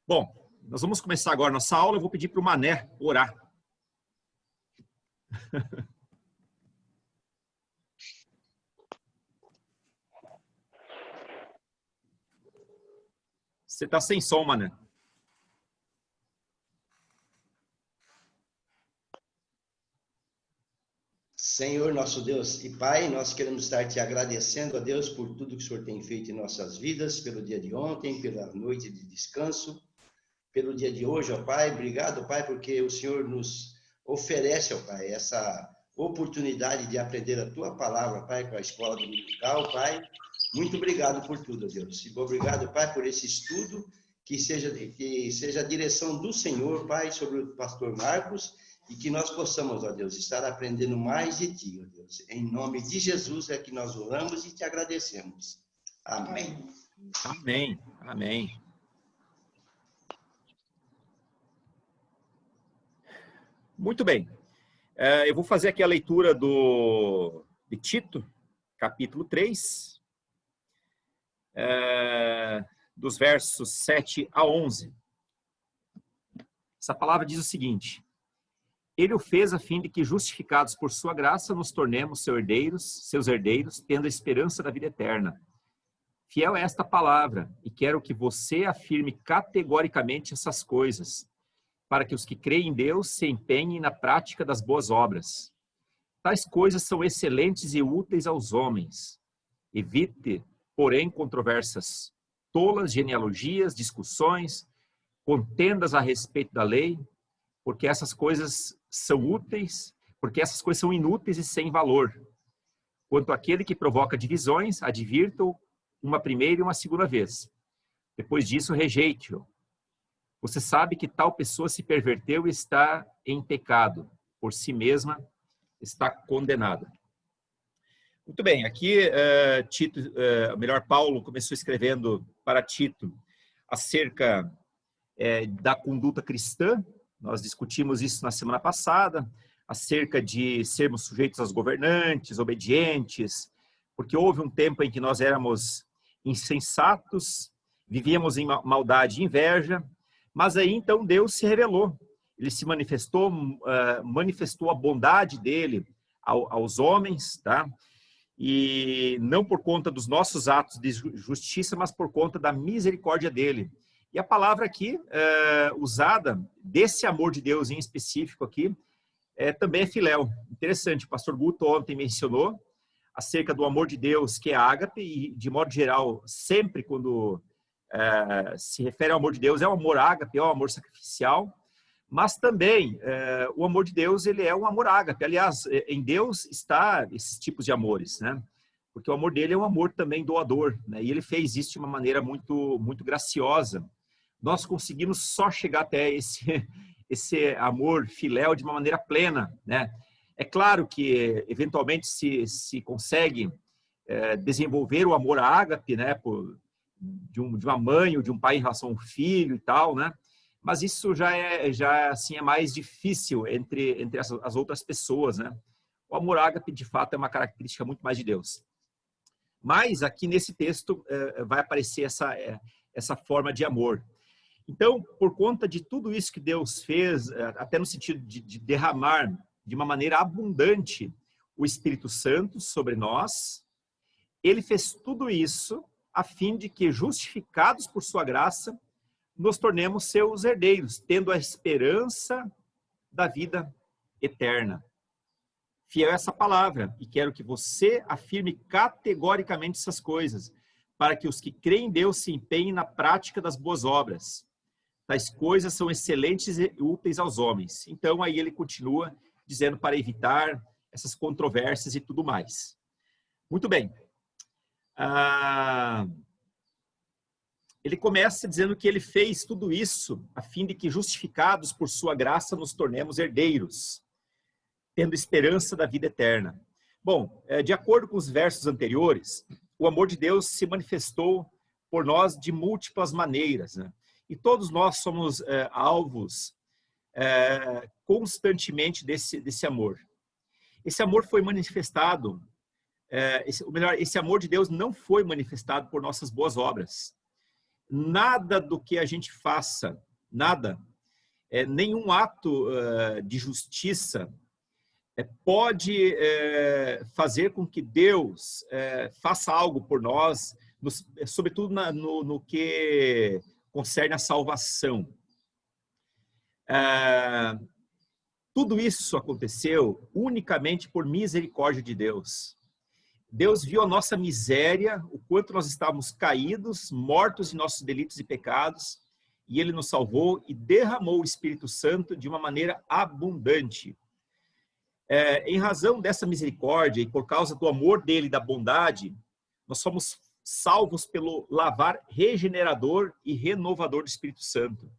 Bom, nós vamos começar agora nossa aula. Eu vou pedir para o Mané orar. Você está sem som, Mané. Senhor, nosso Deus e Pai, nós queremos estar te agradecendo a Deus por tudo que o Senhor tem feito em nossas vidas, pelo dia de ontem, pela noite de descanso, pelo dia de hoje, ó Pai. Obrigado, Pai, porque o Senhor nos oferece, ó Pai, essa oportunidade de aprender a Tua palavra, Pai, com a escola dominical, Pai. Muito obrigado por tudo, Deus. E obrigado, Pai, por esse estudo, que seja a direção do Senhor, Pai, sobre o pastor Marcos, e que nós possamos, ó Deus, estar aprendendo mais de Ti, ó Deus. Em nome de Jesus é que nós oramos e te agradecemos. Amém. Amém. Amém. Muito bem. Eu vou fazer aqui a leitura de Tito, capítulo 3, dos versos 7 a 11. Essa palavra diz o seguinte: Ele o fez a fim de que, justificados por sua graça, nos tornemos seus herdeiros, tendo a esperança da vida eterna. Fiel é esta palavra, e quero que você afirme categoricamente essas coisas, para que os que creem em Deus se empenhem na prática das boas obras. Tais coisas são excelentes e úteis aos homens. Evite, porém, controvérsias tolas, genealogias, discussões, contendas a respeito da lei, porque essas coisas são inúteis e sem valor. Quanto àquele que provoca divisões, advirta-o uma primeira e uma segunda vez. Depois disso, rejeite-o. Você sabe que tal pessoa se perverteu e está em pecado. Por si mesma, está condenada. Muito bem, aqui Paulo começou escrevendo para Tito acerca da conduta cristã. Nós discutimos isso na semana passada, acerca de sermos sujeitos aos governantes, obedientes, porque houve um tempo em que nós éramos insensatos, vivíamos em maldade e inveja, mas aí então Deus se revelou. Ele se manifestou a bondade dele aos homens, tá? E não por conta dos nossos atos de justiça, mas por conta da misericórdia dele. E a palavra aqui, usada, desse amor de Deus em específico aqui, também é filéu. Interessante, o pastor Guto ontem mencionou acerca do amor de Deus, que é ágape, e de modo geral, sempre quando se refere ao amor de Deus, é o amor ágape, é o amor sacrificial, mas também o amor de Deus, ele é um amor ágape. Aliás, em Deus está esses tipos de amores, né? Porque o amor dele é um amor também doador, né? E ele fez isso de uma maneira muito, muito graciosa. Nós conseguimos só chegar até esse amor filéu de uma maneira plena, né? É claro que, eventualmente, se consegue desenvolver o amor ágape, né? De uma mãe ou de um pai em relação ao filho e tal, né? Mas isso já assim, é mais difícil entre as outras pessoas, né? O amor ágape, de fato, é uma característica muito mais de Deus. Mas aqui nesse texto vai aparecer essa forma de amor. Então, por conta de tudo isso que Deus fez, até no sentido de derramar de uma maneira abundante o Espírito Santo sobre nós, ele fez tudo isso a fim de que, justificados por sua graça, nos tornemos seus herdeiros, tendo a esperança da vida eterna. Fiel é essa palavra, e quero que você afirme categoricamente essas coisas, para que os que creem em Deus se empenhem na prática das boas obras. Tais coisas são excelentes e úteis aos homens. Então, aí ele continua dizendo para evitar essas controvérsias e tudo mais. Muito bem. Ele começa dizendo que ele fez tudo isso a fim de que, justificados por sua graça, nos tornemos herdeiros, tendo esperança da vida eterna. Bom, de acordo com os versos anteriores, o amor de Deus se manifestou por nós de múltiplas maneiras, né? E todos nós somos alvos constantemente desse amor. Esse amor foi manifestado, esse amor de Deus não foi manifestado por nossas boas obras. nada do que a gente faça, nada, nenhum ato de justiça pode fazer com que Deus faça algo por nós, sobretudo no que concerne a salvação. Tudo isso aconteceu unicamente por misericórdia de Deus. Deus viu a nossa miséria, o quanto nós estávamos caídos, mortos em nossos delitos e pecados, e Ele nos salvou e derramou o Espírito Santo de uma maneira abundante. Em razão dessa misericórdia e por causa do amor dele e da bondade, nós somos salvos pelo lavar regenerador e renovador do Espírito Santo.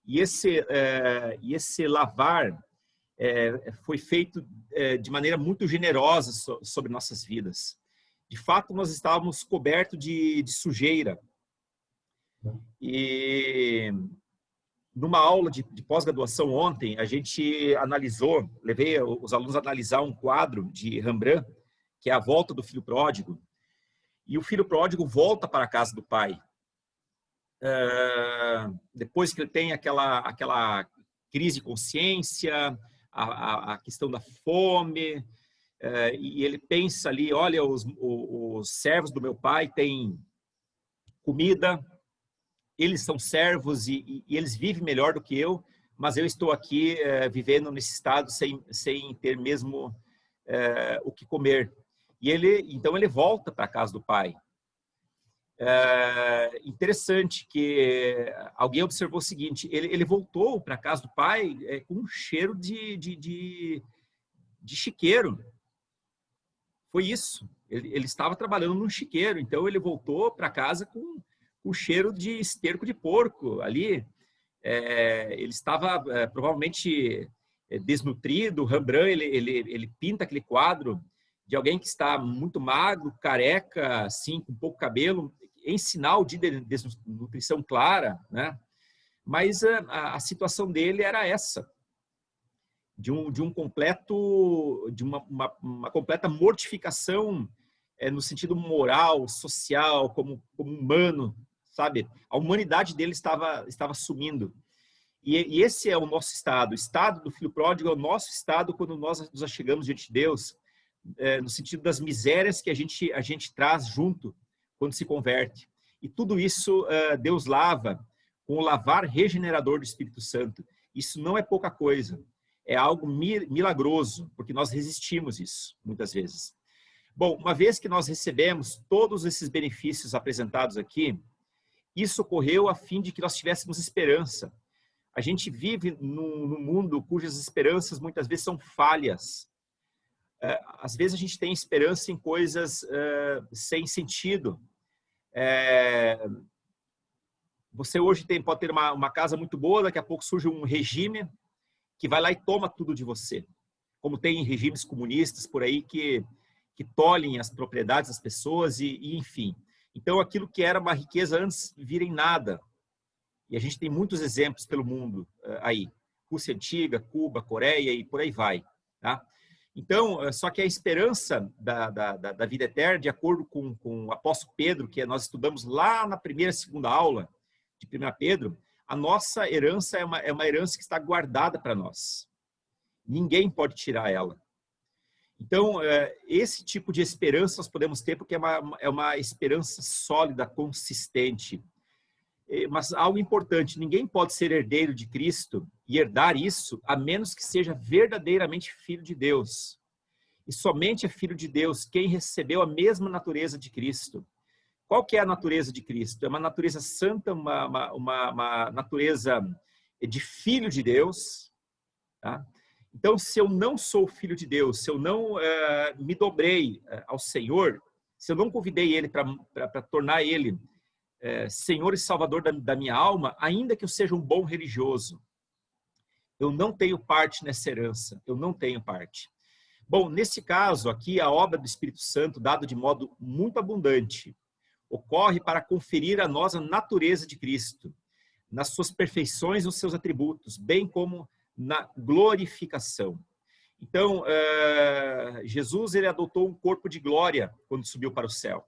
E esse lavar foi feito de maneira muito generosa sobre nossas vidas. De fato, nós estávamos cobertos de sujeira. E numa aula de pós-graduação ontem, a gente analisou, levei os alunos a analisar um quadro de Rembrandt, que é a volta do filho pródigo. E o filho pródigo volta para a casa do pai. Depois que ele tem aquela crise de consciência, a questão da fome, e ele pensa ali, olha, os servos do meu pai têm comida, eles são servos e eles vivem melhor do que eu, mas eu estou aqui vivendo nesse estado sem ter mesmo o que comer. E então ele volta para a casa do pai. Interessante que alguém observou o seguinte, ele voltou para a casa do pai com um cheiro de chiqueiro. Foi isso. Ele estava trabalhando num chiqueiro, então ele voltou para casa com o cheiro de esterco de porco ali. Ele estava provavelmente desnutrido. Rembrandt, ele pinta aquele quadro de alguém que está muito magro, careca, assim, com pouco cabelo, em sinal de desnutrição clara, né? Mas a situação dele era essa, de uma completa mortificação no sentido moral, social, como humano, sabe? A humanidade dele estava sumindo. E esse é o nosso estado. O estado do filho pródigo é o nosso estado quando nós nos achegamos diante de Deus, no sentido das misérias que a gente traz junto quando se converte. E tudo isso Deus lava com o lavar regenerador do Espírito Santo. Isso não é pouca coisa. É algo milagroso, porque nós resistimos isso, muitas vezes. Bom, uma vez que nós recebemos todos esses benefícios apresentados aqui, isso ocorreu a fim de que nós tivéssemos esperança. A gente vive num mundo cujas esperanças muitas vezes são falhas. Às vezes a gente tem esperança em coisas sem sentido. Você hoje pode ter uma casa muito boa, daqui a pouco surge um regime que vai lá e toma tudo de você. Como tem regimes comunistas por aí que tolhem as propriedades das pessoas e enfim. Então, aquilo que era uma riqueza antes vira em nada. E a gente tem muitos exemplos pelo mundo aí. Rússia Antiga, Cuba, Coreia e por aí vai. Tá? Então, só que a esperança da vida eterna, de acordo com o apóstolo Pedro, que nós estudamos lá na primeira e segunda aula de 1 Pedro, a nossa herança é uma herança que está guardada para nós. Ninguém pode tirar ela. Então, esse tipo de esperança nós podemos ter porque é uma esperança sólida, consistente. Mas algo importante, ninguém pode ser herdeiro de Cristo e herdar isso a menos que seja verdadeiramente filho de Deus. E somente é filho de Deus quem recebeu a mesma natureza de Cristo. Qual que é a natureza de Cristo? É uma natureza santa, uma natureza de filho de Deus. Tá? Então, se eu não sou filho de Deus, se eu não me dobrei ao Senhor, se eu não convidei Ele para tornar Ele Senhor e Salvador da minha alma, ainda que eu seja um bom religioso, eu não tenho parte nessa herança, eu não tenho parte. Bom, nesse caso aqui, a obra do Espírito Santo, dada de modo muito abundante, ocorre para conferir a nós a natureza de Cristo, nas suas perfeições e nos seus atributos, bem como na glorificação. Então, Jesus ele adotou um corpo de glória quando subiu para o céu.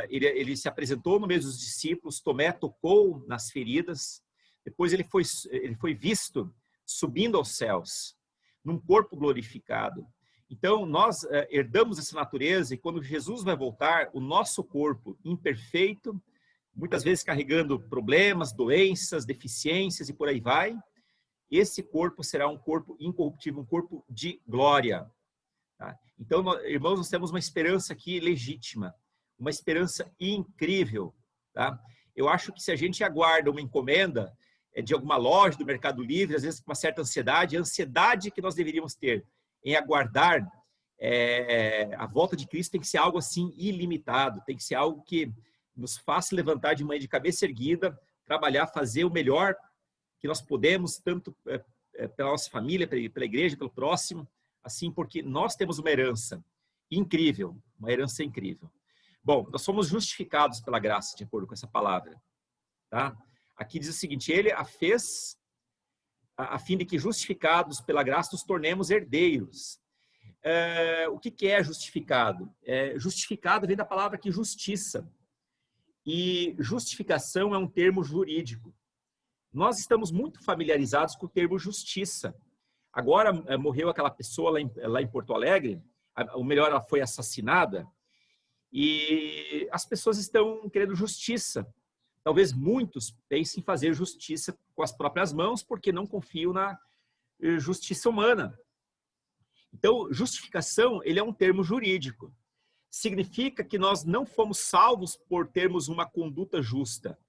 Ele se apresentou no meio dos discípulos, Tomé tocou nas feridas, depois ele foi visto subindo aos céus, num corpo glorificado. Então, nós herdamos essa natureza, e quando Jesus vai voltar, o nosso corpo imperfeito, muitas vezes carregando problemas, doenças, deficiências e por aí vai, esse corpo será um corpo incorruptível, um corpo de glória. Tá? Então, irmãos, nós temos uma esperança aqui legítima, uma esperança incrível. Tá? Eu acho que se a gente aguarda uma encomenda de alguma loja do Mercado Livre, às vezes com uma certa ansiedade, a ansiedade que nós deveríamos ter em aguardar a volta de Cristo tem que ser algo assim ilimitado, tem que ser algo que nos faça levantar de manhã de cabeça erguida, trabalhar, fazer o melhor que nós podemos, tanto pela nossa família, pela igreja, pelo próximo, assim, porque nós temos uma herança incrível, uma herança incrível. Bom, nós somos justificados pela graça, de acordo com essa palavra. Tá? Aqui diz o seguinte, ele a fez a fim de que, justificados pela graça, nos tornemos herdeiros. O que é justificado? Justificado vem da palavra aqui, justiça. E justificação é um termo jurídico. Nós estamos muito familiarizados com o termo justiça. Agora, morreu aquela pessoa lá em Porto Alegre, ou melhor, ela foi assassinada, e as pessoas estão querendo justiça. Talvez muitos pensem em fazer justiça com as próprias mãos, porque não confiam na justiça humana. Então, justificação, ele é um termo jurídico. Significa que nós não fomos salvos por termos uma conduta justa,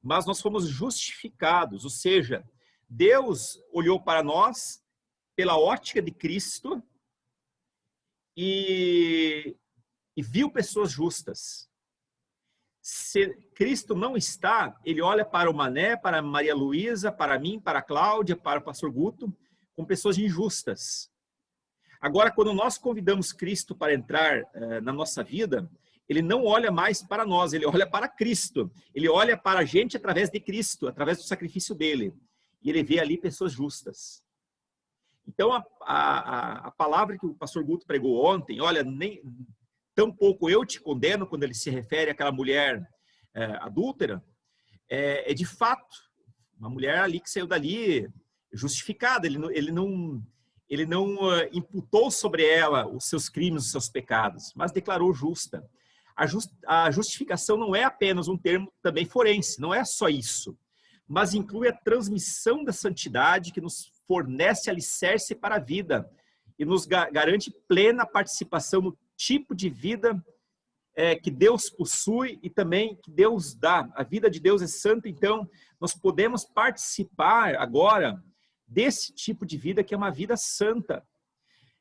mas nós fomos justificados, ou seja, Deus olhou para nós pela ótica de Cristo e viu pessoas justas. Se Cristo não está, ele olha para o Mané, para a Maria Luísa, para mim, para a Cláudia, para o pastor Guto, com pessoas injustas. Agora, quando nós convidamos Cristo para entrar na nossa vida, ele não olha mais para nós, ele olha para Cristo. Ele olha para a gente através de Cristo, através do sacrifício dele. E ele vê ali pessoas justas. Então, a palavra que o pastor Guto pregou ontem, olha, nem tampouco eu te condeno, quando ele se refere àquela mulher adúltera, é de fato uma mulher ali que saiu dali justificada. Ele não imputou sobre ela os seus crimes, os seus pecados, mas declarou justa. A justificação não é apenas um termo também forense, não é só isso, mas inclui a transmissão da santidade que nos fornece alicerce para a vida e nos garante plena participação no tipo de vida que Deus possui e também que Deus dá. A vida de Deus é santa, então nós podemos participar agora desse tipo de vida que é uma vida santa.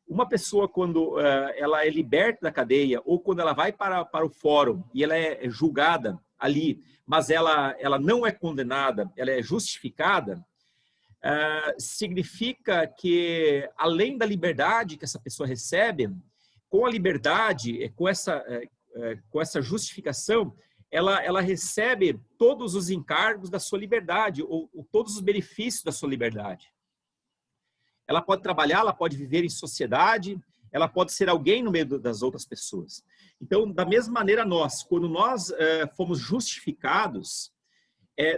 Uma pessoa, quando ela é liberta da cadeia ou quando ela vai para o fórum e ela é julgada ali, mas ela não é condenada, ela é justificada, significa que, além da liberdade que essa pessoa recebe, com a liberdade, com essa justificação, ela recebe todos os encargos da sua liberdade, ou todos os benefícios da sua liberdade. Ela pode trabalhar, ela pode viver em sociedade, ela pode ser alguém no meio das outras pessoas. Então, da mesma maneira, quando nós fomos justificados,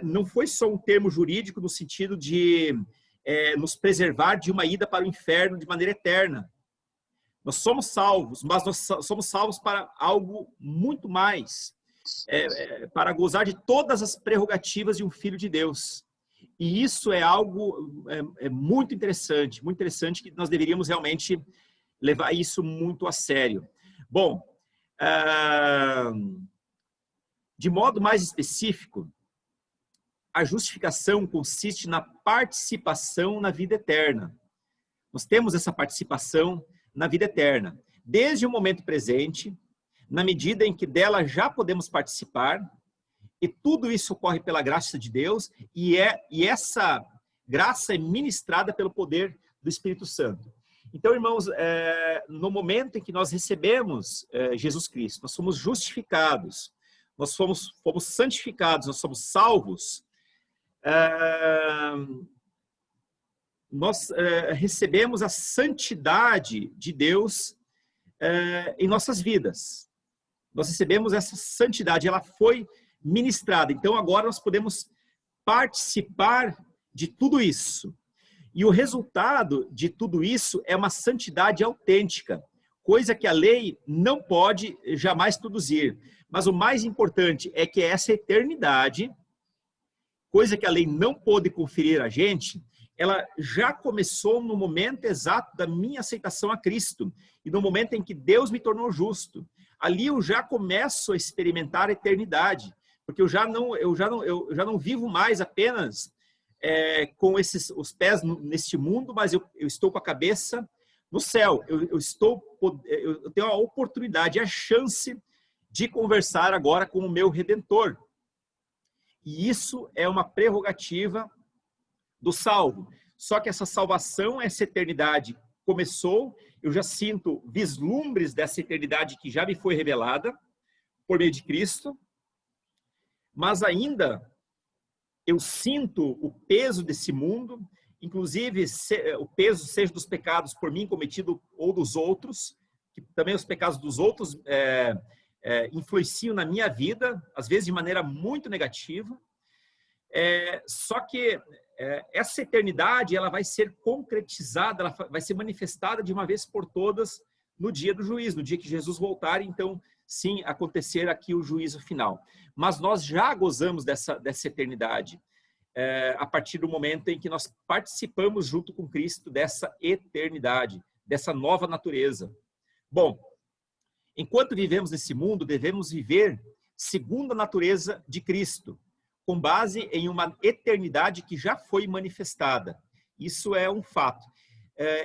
não foi só um termo jurídico no sentido de nos preservar de uma ida para o inferno de maneira eterna. Nós somos salvos, mas nós somos salvos para algo muito mais, para gozar de todas as prerrogativas de um filho de Deus. E isso é algo muito interessante que nós deveríamos realmente levar isso muito a sério. Bom, de modo mais específico, a justificação consiste na participação na vida eterna. Nós temos essa participação na vida eterna, desde o momento presente, na medida em que dela já podemos participar, e tudo isso ocorre pela graça de Deus, e essa graça é ministrada pelo poder do Espírito Santo. Então, irmãos, no momento em que nós recebemos Jesus Cristo, nós somos justificados, nós fomos santificados, nós somos salvos, nós recebemos a santidade de Deus em nossas vidas. nós recebemos essa santidade, ela foi ministrada. Então agora nós podemos participar de tudo isso. E o resultado de tudo isso é uma santidade autêntica, coisa que a lei não pode jamais produzir. Mas o mais importante é que essa eternidade, coisa que a lei não pôde conferir a gente, ela já começou no momento exato da minha aceitação a Cristo e no momento em que Deus me tornou justo. Ali eu já começo a experimentar a eternidade, porque eu já não vivo mais apenas com os pés neste mundo, mas eu estou com a cabeça no céu. Eu tenho a oportunidade, a chance de conversar agora com o meu Redentor. E isso é uma prerrogativa do salvo. Só que essa salvação, essa eternidade começou, eu já sinto vislumbres dessa eternidade que já me foi revelada por meio de Cristo, mas ainda eu sinto o peso desse mundo, inclusive o peso seja dos pecados por mim cometido ou dos outros, que também os pecados dos outros influenciam na minha vida, às vezes de maneira muito negativa. Só que essa eternidade ela vai ser concretizada, ela vai ser manifestada de uma vez por todas no dia do juízo, no dia que Jesus voltar, então sim, acontecer aqui o juízo final. Mas nós já gozamos dessa eternidade a partir do momento em que nós participamos junto com Cristo dessa eternidade, dessa nova natureza. Bom, enquanto vivemos nesse mundo, devemos viver segundo a natureza de Cristo, com base em uma eternidade que já foi manifestada. Isso é um fato.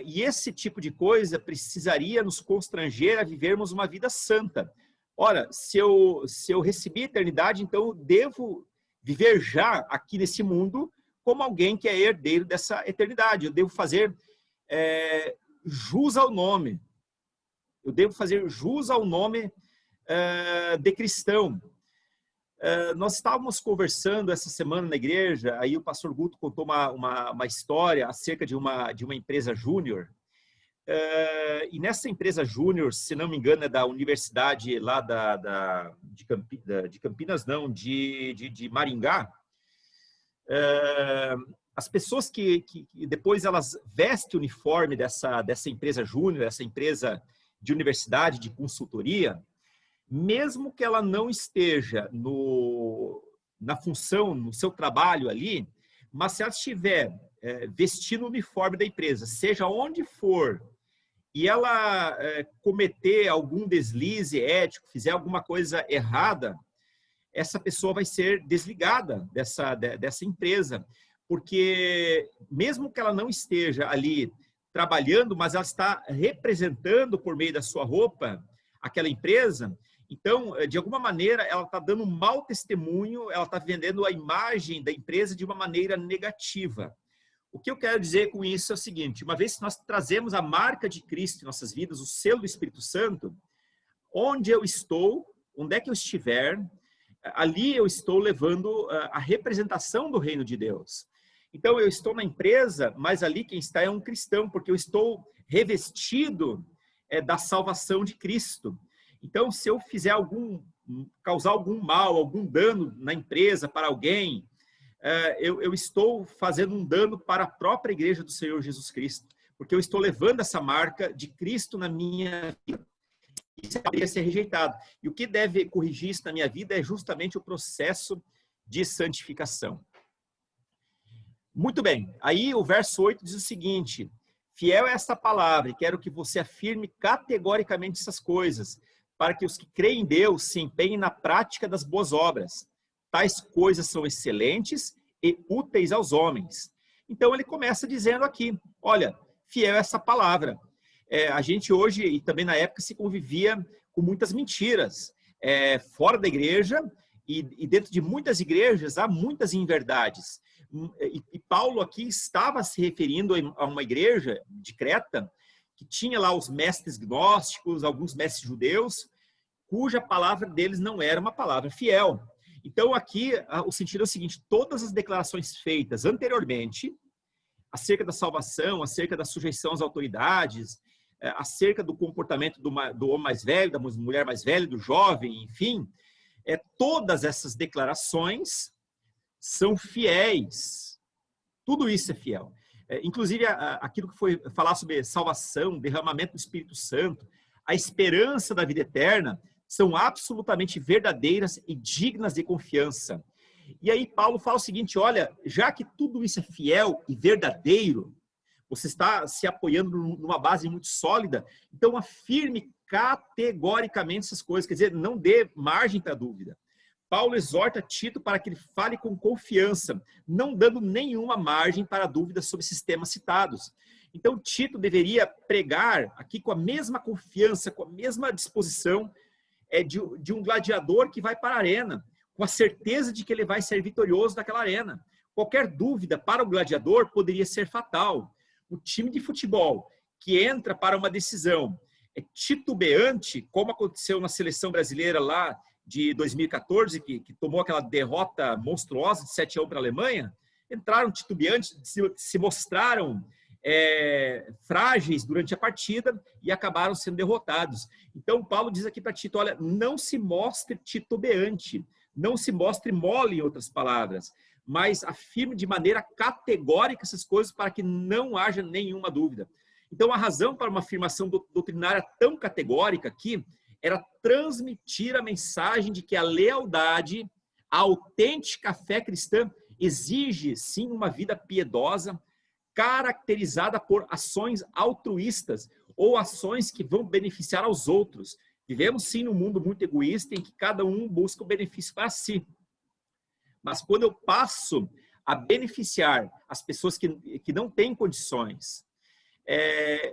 E esse tipo de coisa precisaria nos constranger a vivermos uma vida santa. Ora, se eu recebi a eternidade, então eu devo viver já aqui nesse mundo como alguém que é herdeiro dessa eternidade. Eu devo fazer jus ao nome. Eu devo fazer jus ao nome de cristão. Nós estávamos conversando essa semana na igreja, aí o pastor Guto contou uma história acerca de uma empresa júnior. E nessa empresa júnior, se não me engano, é da universidade lá de Campinas, não, de Maringá. As pessoas que depois elas vestem o uniforme dessa empresa júnior, essa empresa de universidade, de consultoria, mesmo que ela não esteja na função, no seu trabalho ali, mas se ela estiver vestindo o uniforme da empresa, seja onde for, e ela cometer algum deslize ético, fizer alguma coisa errada, essa pessoa vai ser desligada dessa empresa, porque mesmo que ela não esteja ali trabalhando, mas ela está representando por meio da sua roupa aquela empresa, então, de alguma maneira, ela está dando um mau testemunho, ela está vendendo a imagem da empresa de uma maneira negativa. O que eu quero dizer com isso é o seguinte: uma vez que nós trazemos a marca de Cristo em nossas vidas, o selo do Espírito Santo, onde eu estou, onde é que eu estiver, ali eu estou levando a representação do reino de Deus. Então, eu estou na empresa, mas ali quem está é um cristão, porque eu estou revestido da salvação de Cristo. Então, se eu causar algum mal, algum dano na empresa para alguém, eu estou fazendo um dano para a própria igreja do Senhor Jesus Cristo, porque eu estou levando essa marca de Cristo na minha vida. Isso deveria ser rejeitado. E o que deve corrigir isso na minha vida é justamente o processo de santificação. Muito bem. Aí o verso 8 diz o seguinte: fiel é esta palavra, e quero que você afirme categoricamente essas coisas, para que os que creem em Deus se empenhem na prática das boas obras. Tais coisas são excelentes e úteis aos homens. Então ele começa dizendo aqui, olha, fiel é essa palavra. A gente hoje, e também na época, se convivia com muitas mentiras. Fora da igreja e dentro de muitas igrejas há muitas inverdades. E Paulo aqui estava se referindo a uma igreja de Creta, que tinha lá os mestres gnósticos, alguns mestres judeus, cuja palavra deles não era uma palavra fiel. Então aqui o sentido é o seguinte: todas as declarações feitas anteriormente, acerca da salvação, acerca da sujeição às autoridades, acerca do comportamento do homem mais velho, da mulher mais velha, do jovem, enfim, todas essas declarações são fiéis. Tudo isso é fiel. Inclusive, aquilo que foi falar sobre salvação, derramamento do Espírito Santo, a esperança da vida eterna, são absolutamente verdadeiras e dignas de confiança. E aí Paulo fala o seguinte, olha, já que tudo isso é fiel e verdadeiro, você está se apoiando numa base muito sólida, então afirme categoricamente essas coisas, quer dizer, não dê margem para dúvida. Paulo exorta Tito para que ele fale com confiança, não dando nenhuma margem para dúvidas sobre esses temas citados. Então, Tito deveria pregar aqui com a mesma confiança, com a mesma disposição de um gladiador que vai para a arena, com a certeza de que ele vai ser vitorioso naquela arena. Qualquer dúvida para o gladiador poderia ser fatal. O time de futebol que entra para uma decisão titubeante, como aconteceu na seleção brasileira lá de 2014, que tomou aquela derrota monstruosa de 7-1 para a Alemanha, entraram titubeantes, se mostraram frágeis durante a partida e acabaram sendo derrotados. Então, Paulo diz aqui para Tito, olha, não se mostre titubeante, não se mostre mole, em outras palavras, mas afirme de maneira categórica essas coisas para que não haja nenhuma dúvida. Então, a razão para uma afirmação doutrinária tão categórica aqui era transmitir a mensagem de que a lealdade, a autêntica fé cristã, exige, sim, uma vida piedosa, caracterizada por ações altruístas ou ações que vão beneficiar aos outros. Vivemos, sim, num mundo muito egoísta em que cada um busca o benefício para si. Mas quando eu passo a beneficiar as pessoas que não têm condições,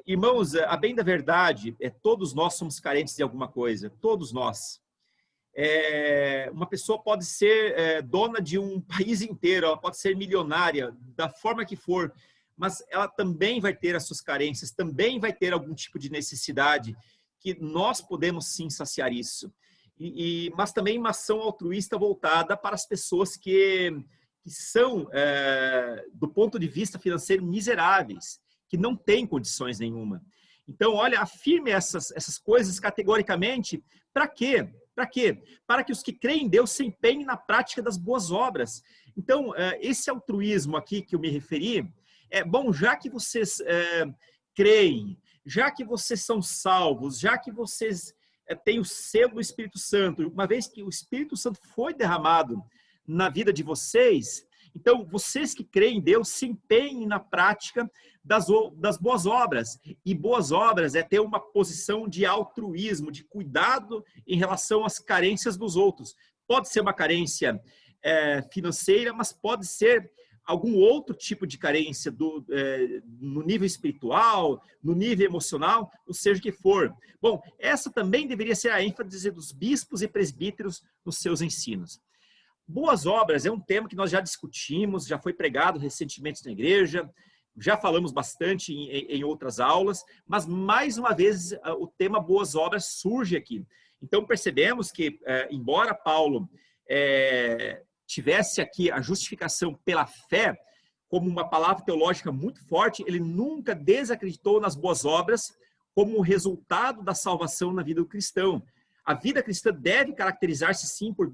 irmãos, a bem da verdade, todos nós somos carentes de alguma coisa, todos nós. Uma pessoa pode ser dona de um país inteiro, ela pode ser milionária, da forma que for, mas ela também vai ter as suas carências, também vai ter algum tipo de necessidade, que nós podemos sim saciar isso. Mas também uma ação altruísta voltada para as pessoas que são, do ponto de vista financeiro, miseráveis, que não têm condições nenhuma. Então, olha, afirme essas coisas categoricamente. Para quê? Para quê? Para que os que creem em Deus se empenhem na prática das boas obras. Então, esse altruísmo aqui que eu me referi, bom, já que vocês creem, já que vocês são salvos, já que vocês têm o selo do Espírito Santo, uma vez que o Espírito Santo foi derramado na vida de vocês, então, vocês que creem em Deus, se empenhem na prática das boas obras. E boas obras é ter uma posição de altruísmo, de cuidado em relação às carências dos outros. Pode ser uma carência financeira, mas pode ser algum outro tipo de carência no nível espiritual, no nível emocional, ou seja o que for. Bom, essa também deveria ser a ênfase dos bispos e presbíteros nos seus ensinos. Boas obras é um tema que nós já discutimos, já foi pregado recentemente na igreja, já falamos bastante em outras aulas, mas mais uma vez o tema boas obras surge aqui. Então percebemos que, embora Paulo tivesse aqui a justificação pela fé como uma palavra teológica muito forte, ele nunca desacreditou nas boas obras como resultado da salvação na vida do cristão. A vida cristã deve caracterizar-se, sim, por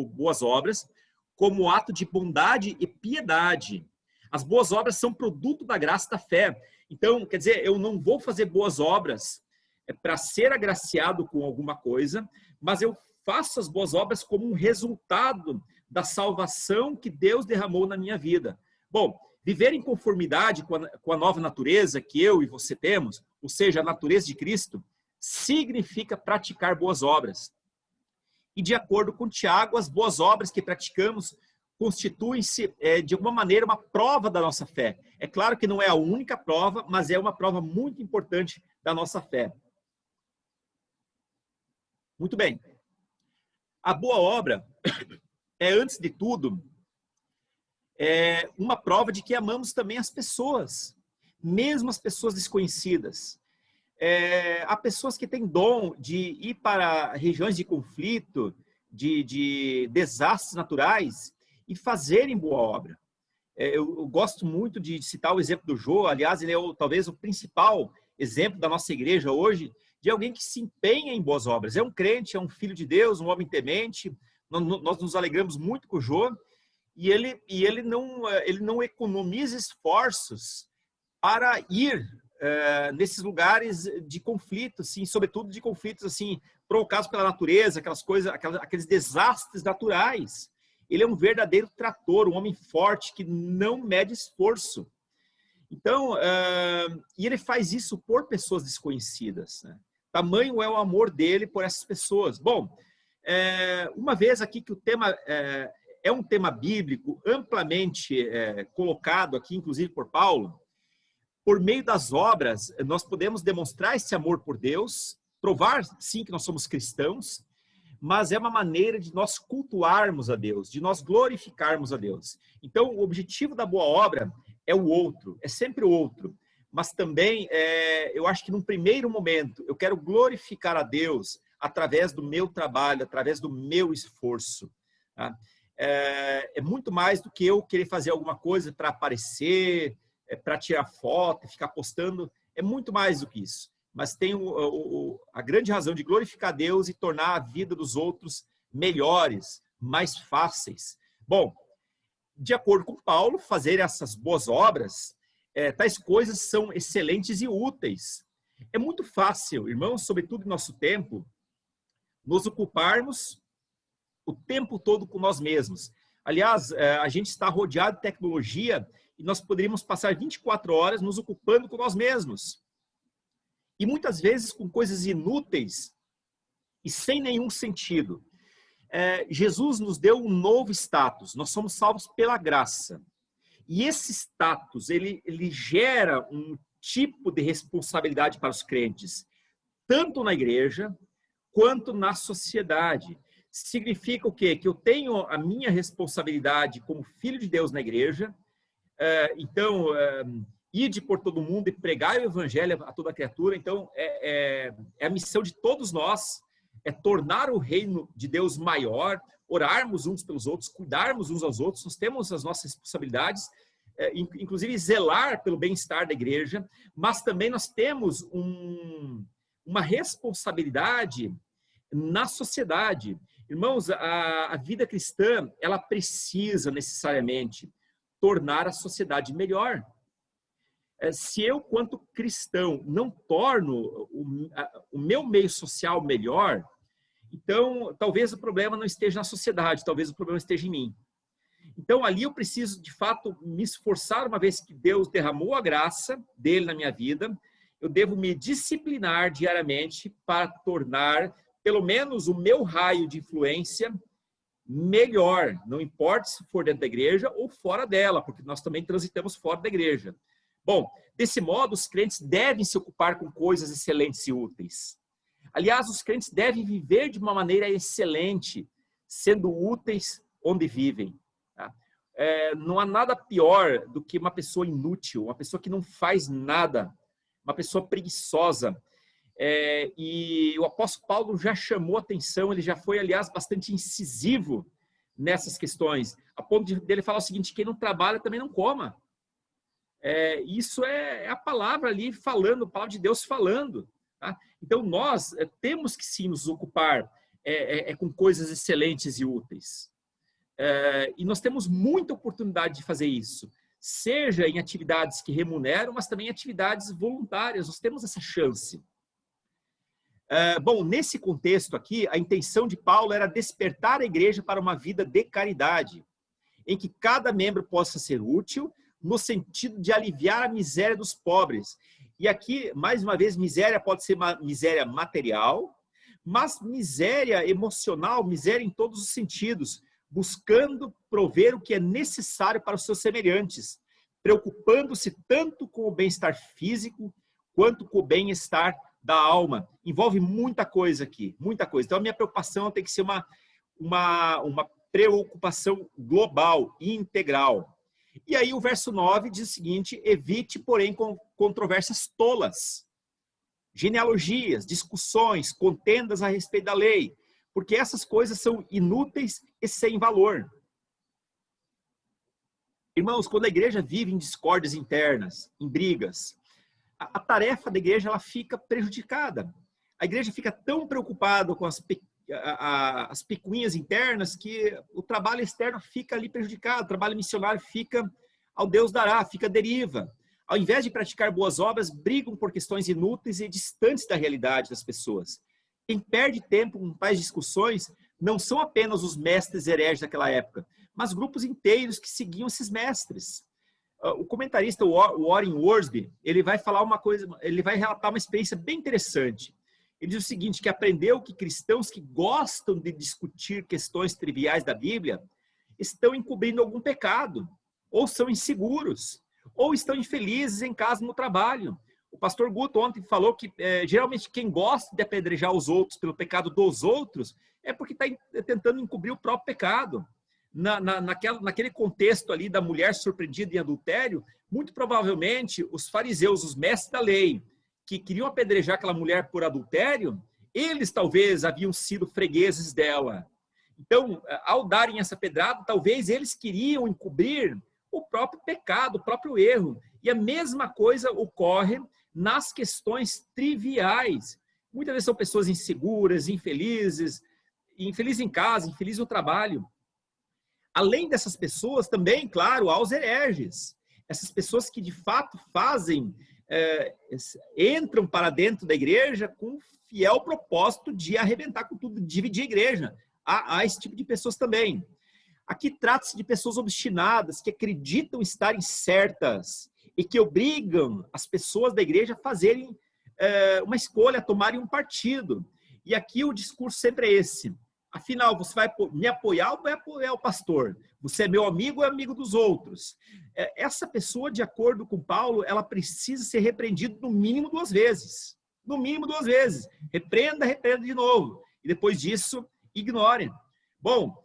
boas obras, como ato de bondade e piedade. As boas obras são produto da graça da fé. Então, quer dizer, eu não vou fazer boas obras para ser agraciado com alguma coisa, mas eu faço as boas obras como um resultado da salvação que Deus derramou na minha vida. Bom, viver em conformidade com a nova natureza que eu e você temos, ou seja, a natureza de Cristo, significa praticar boas obras. E de acordo com Tiago, as boas obras que praticamos constituem-se, de alguma maneira, uma prova da nossa fé. É claro que não é a única prova, mas é uma prova muito importante da nossa fé. Muito bem. A boa obra antes de tudo, uma prova de que amamos também as pessoas, mesmo as pessoas desconhecidas. Há pessoas que têm dom de ir para regiões de conflito, de desastres naturais e fazerem boa obra. Eu gosto muito de citar o exemplo do Jô, aliás, ele é talvez o principal exemplo da nossa igreja hoje, de alguém que se empenha em boas obras. É um crente, é um filho de Deus, um homem temente. Nós nos alegramos muito com o Jô, e ele não economiza esforços para ir nesses lugares de conflito, assim, sobretudo de conflitos assim, provocados pela natureza, aquelas coisas, aqueles desastres naturais. Ele é um verdadeiro trator, um homem forte que não mede esforço. Então, e ele faz isso por pessoas desconhecidas, né? Tamanho é o amor dele por essas pessoas. Bom, uma vez aqui que o tema é um tema bíblico amplamente colocado aqui, inclusive por Paulo, por meio das obras, nós podemos demonstrar esse amor por Deus, provar, sim, que nós somos cristãos, mas é uma maneira de nós cultuarmos a Deus, de nós glorificarmos a Deus. Então, o objetivo da boa obra é o outro, é sempre o outro. Mas também, eu acho que num primeiro momento, eu quero glorificar a Deus através do meu trabalho, através do meu esforço. Tá? É muito mais do que eu querer fazer alguma coisa para aparecer, para tirar foto, ficar postando. É muito mais do que isso. Mas tem a grande razão de glorificar a Deus e tornar a vida dos outros melhores, mais fáceis. Bom, de acordo com Paulo, fazer essas boas obras, tais coisas são excelentes e úteis. É muito fácil, irmãos, sobretudo em nosso tempo, nos ocuparmos o tempo todo com nós mesmos. Aliás, a gente está rodeado de tecnologia e nós poderíamos passar 24 horas nos ocupando com nós mesmos. E muitas vezes com coisas inúteis e sem nenhum sentido. Jesus nos deu um novo status, nós somos salvos pela graça. E esse status, ele gera um tipo de responsabilidade para os crentes, tanto na igreja quanto na sociedade. Significa o quê? Que eu tenho a minha responsabilidade como filho de Deus na igreja, ide por todo mundo e pregar o evangelho a toda criatura. Então, é a missão de todos nós, é tornar o reino de Deus maior, orarmos uns pelos outros, cuidarmos uns aos outros. Nós temos as nossas responsabilidades, inclusive zelar pelo bem-estar da igreja, mas também nós temos uma responsabilidade na sociedade. Irmãos, a vida cristã, ela precisa necessariamente tornar a sociedade melhor. Se eu, quanto cristão, não torno o meu meio social melhor, então talvez o problema não esteja na sociedade, talvez o problema esteja em mim. Então ali eu preciso, de fato, me esforçar, uma vez que Deus derramou a graça dele na minha vida, eu devo me disciplinar diariamente para tornar, pelo menos, o meu raio de influência melhor, não importa se for dentro da igreja ou fora dela, porque nós também transitamos fora da igreja. Bom, desse modo, os crentes devem se ocupar com coisas excelentes e úteis. Aliás, os crentes devem viver de uma maneira excelente, sendo úteis onde vivem. Tá? Não há nada pior do que uma pessoa inútil, uma pessoa que não faz nada, uma pessoa preguiçosa. E o apóstolo Paulo já chamou atenção, ele já foi, aliás, bastante incisivo nessas questões, a ponto dele falar o seguinte: quem não trabalha também não coma. Isso é a palavra ali falando, a palavra de Deus falando. Tá? Então nós temos que sim nos ocupar com coisas excelentes e úteis. E nós temos muita oportunidade de fazer isso, seja em atividades que remuneram, mas também em atividades voluntárias. Nós temos essa chance. Bom, nesse contexto aqui, a intenção de Paulo era despertar a igreja para uma vida de caridade, em que cada membro possa ser útil, no sentido de aliviar a miséria dos pobres. E aqui, mais uma vez, miséria pode ser uma miséria material, mas miséria emocional, miséria em todos os sentidos, buscando prover o que é necessário para os seus semelhantes, preocupando-se tanto com o bem-estar físico, quanto com o bem-estar da alma. Envolve muita coisa aqui, muita coisa. Então, a minha preocupação tem que ser uma preocupação global e integral. E aí o verso 9 diz o seguinte: evite, porém, controvérsias tolas, genealogias, discussões, contendas a respeito da lei, porque essas coisas são inúteis e sem valor. Irmãos, quando a igreja vive em discórdias internas, em brigas, a tarefa da igreja ela fica prejudicada. A igreja fica tão preocupada com as picuinhas internas que o trabalho externo fica ali prejudicado, o trabalho missionário fica ao Deus dará, fica à deriva. Ao invés de praticar boas obras, brigam por questões inúteis e distantes da realidade das pessoas. Quem perde tempo com tais discussões não são apenas os mestres hereges daquela época, mas grupos inteiros que seguiam esses mestres. O comentarista Warren Wiersbe, ele vai falar uma coisa, ele vai relatar uma experiência bem interessante. Ele diz o seguinte, que aprendeu que cristãos que gostam de discutir questões triviais da Bíblia estão encobrindo algum pecado, ou são inseguros, ou estão infelizes em casa no trabalho. O pastor Guto ontem falou que geralmente quem gosta de apedrejar os outros pelo pecado dos outros é porque está tentando encobrir o próprio pecado. Naquele contexto ali da mulher surpreendida em adultério, muito provavelmente os fariseus, os mestres da lei, que queriam apedrejar aquela mulher por adultério, eles talvez haviam sido fregueses dela. Então, ao darem essa pedrada, talvez eles queriam encobrir o próprio pecado, o próprio erro. E a mesma coisa ocorre nas questões triviais. Muitas vezes são pessoas inseguras, infelizes em casa, infelizes no trabalho. Além dessas pessoas, também, claro, há os hereges. Essas pessoas que de fato entram para dentro da igreja com o fiel propósito de arrebentar com tudo, dividir a igreja. Há esse tipo de pessoas também. Aqui trata-se de pessoas obstinadas que acreditam estarem certas e que obrigam as pessoas da igreja a fazerem uma escolha, a tomarem um partido. E aqui o discurso sempre é esse. Afinal, você vai me apoiar ou vai apoiar o pastor? Você é meu amigo ou é amigo dos outros? Essa pessoa, de acordo com Paulo, ela precisa ser repreendida no mínimo 2 vezes. No mínimo 2 vezes. Repreenda de novo. E depois disso, ignore. Bom,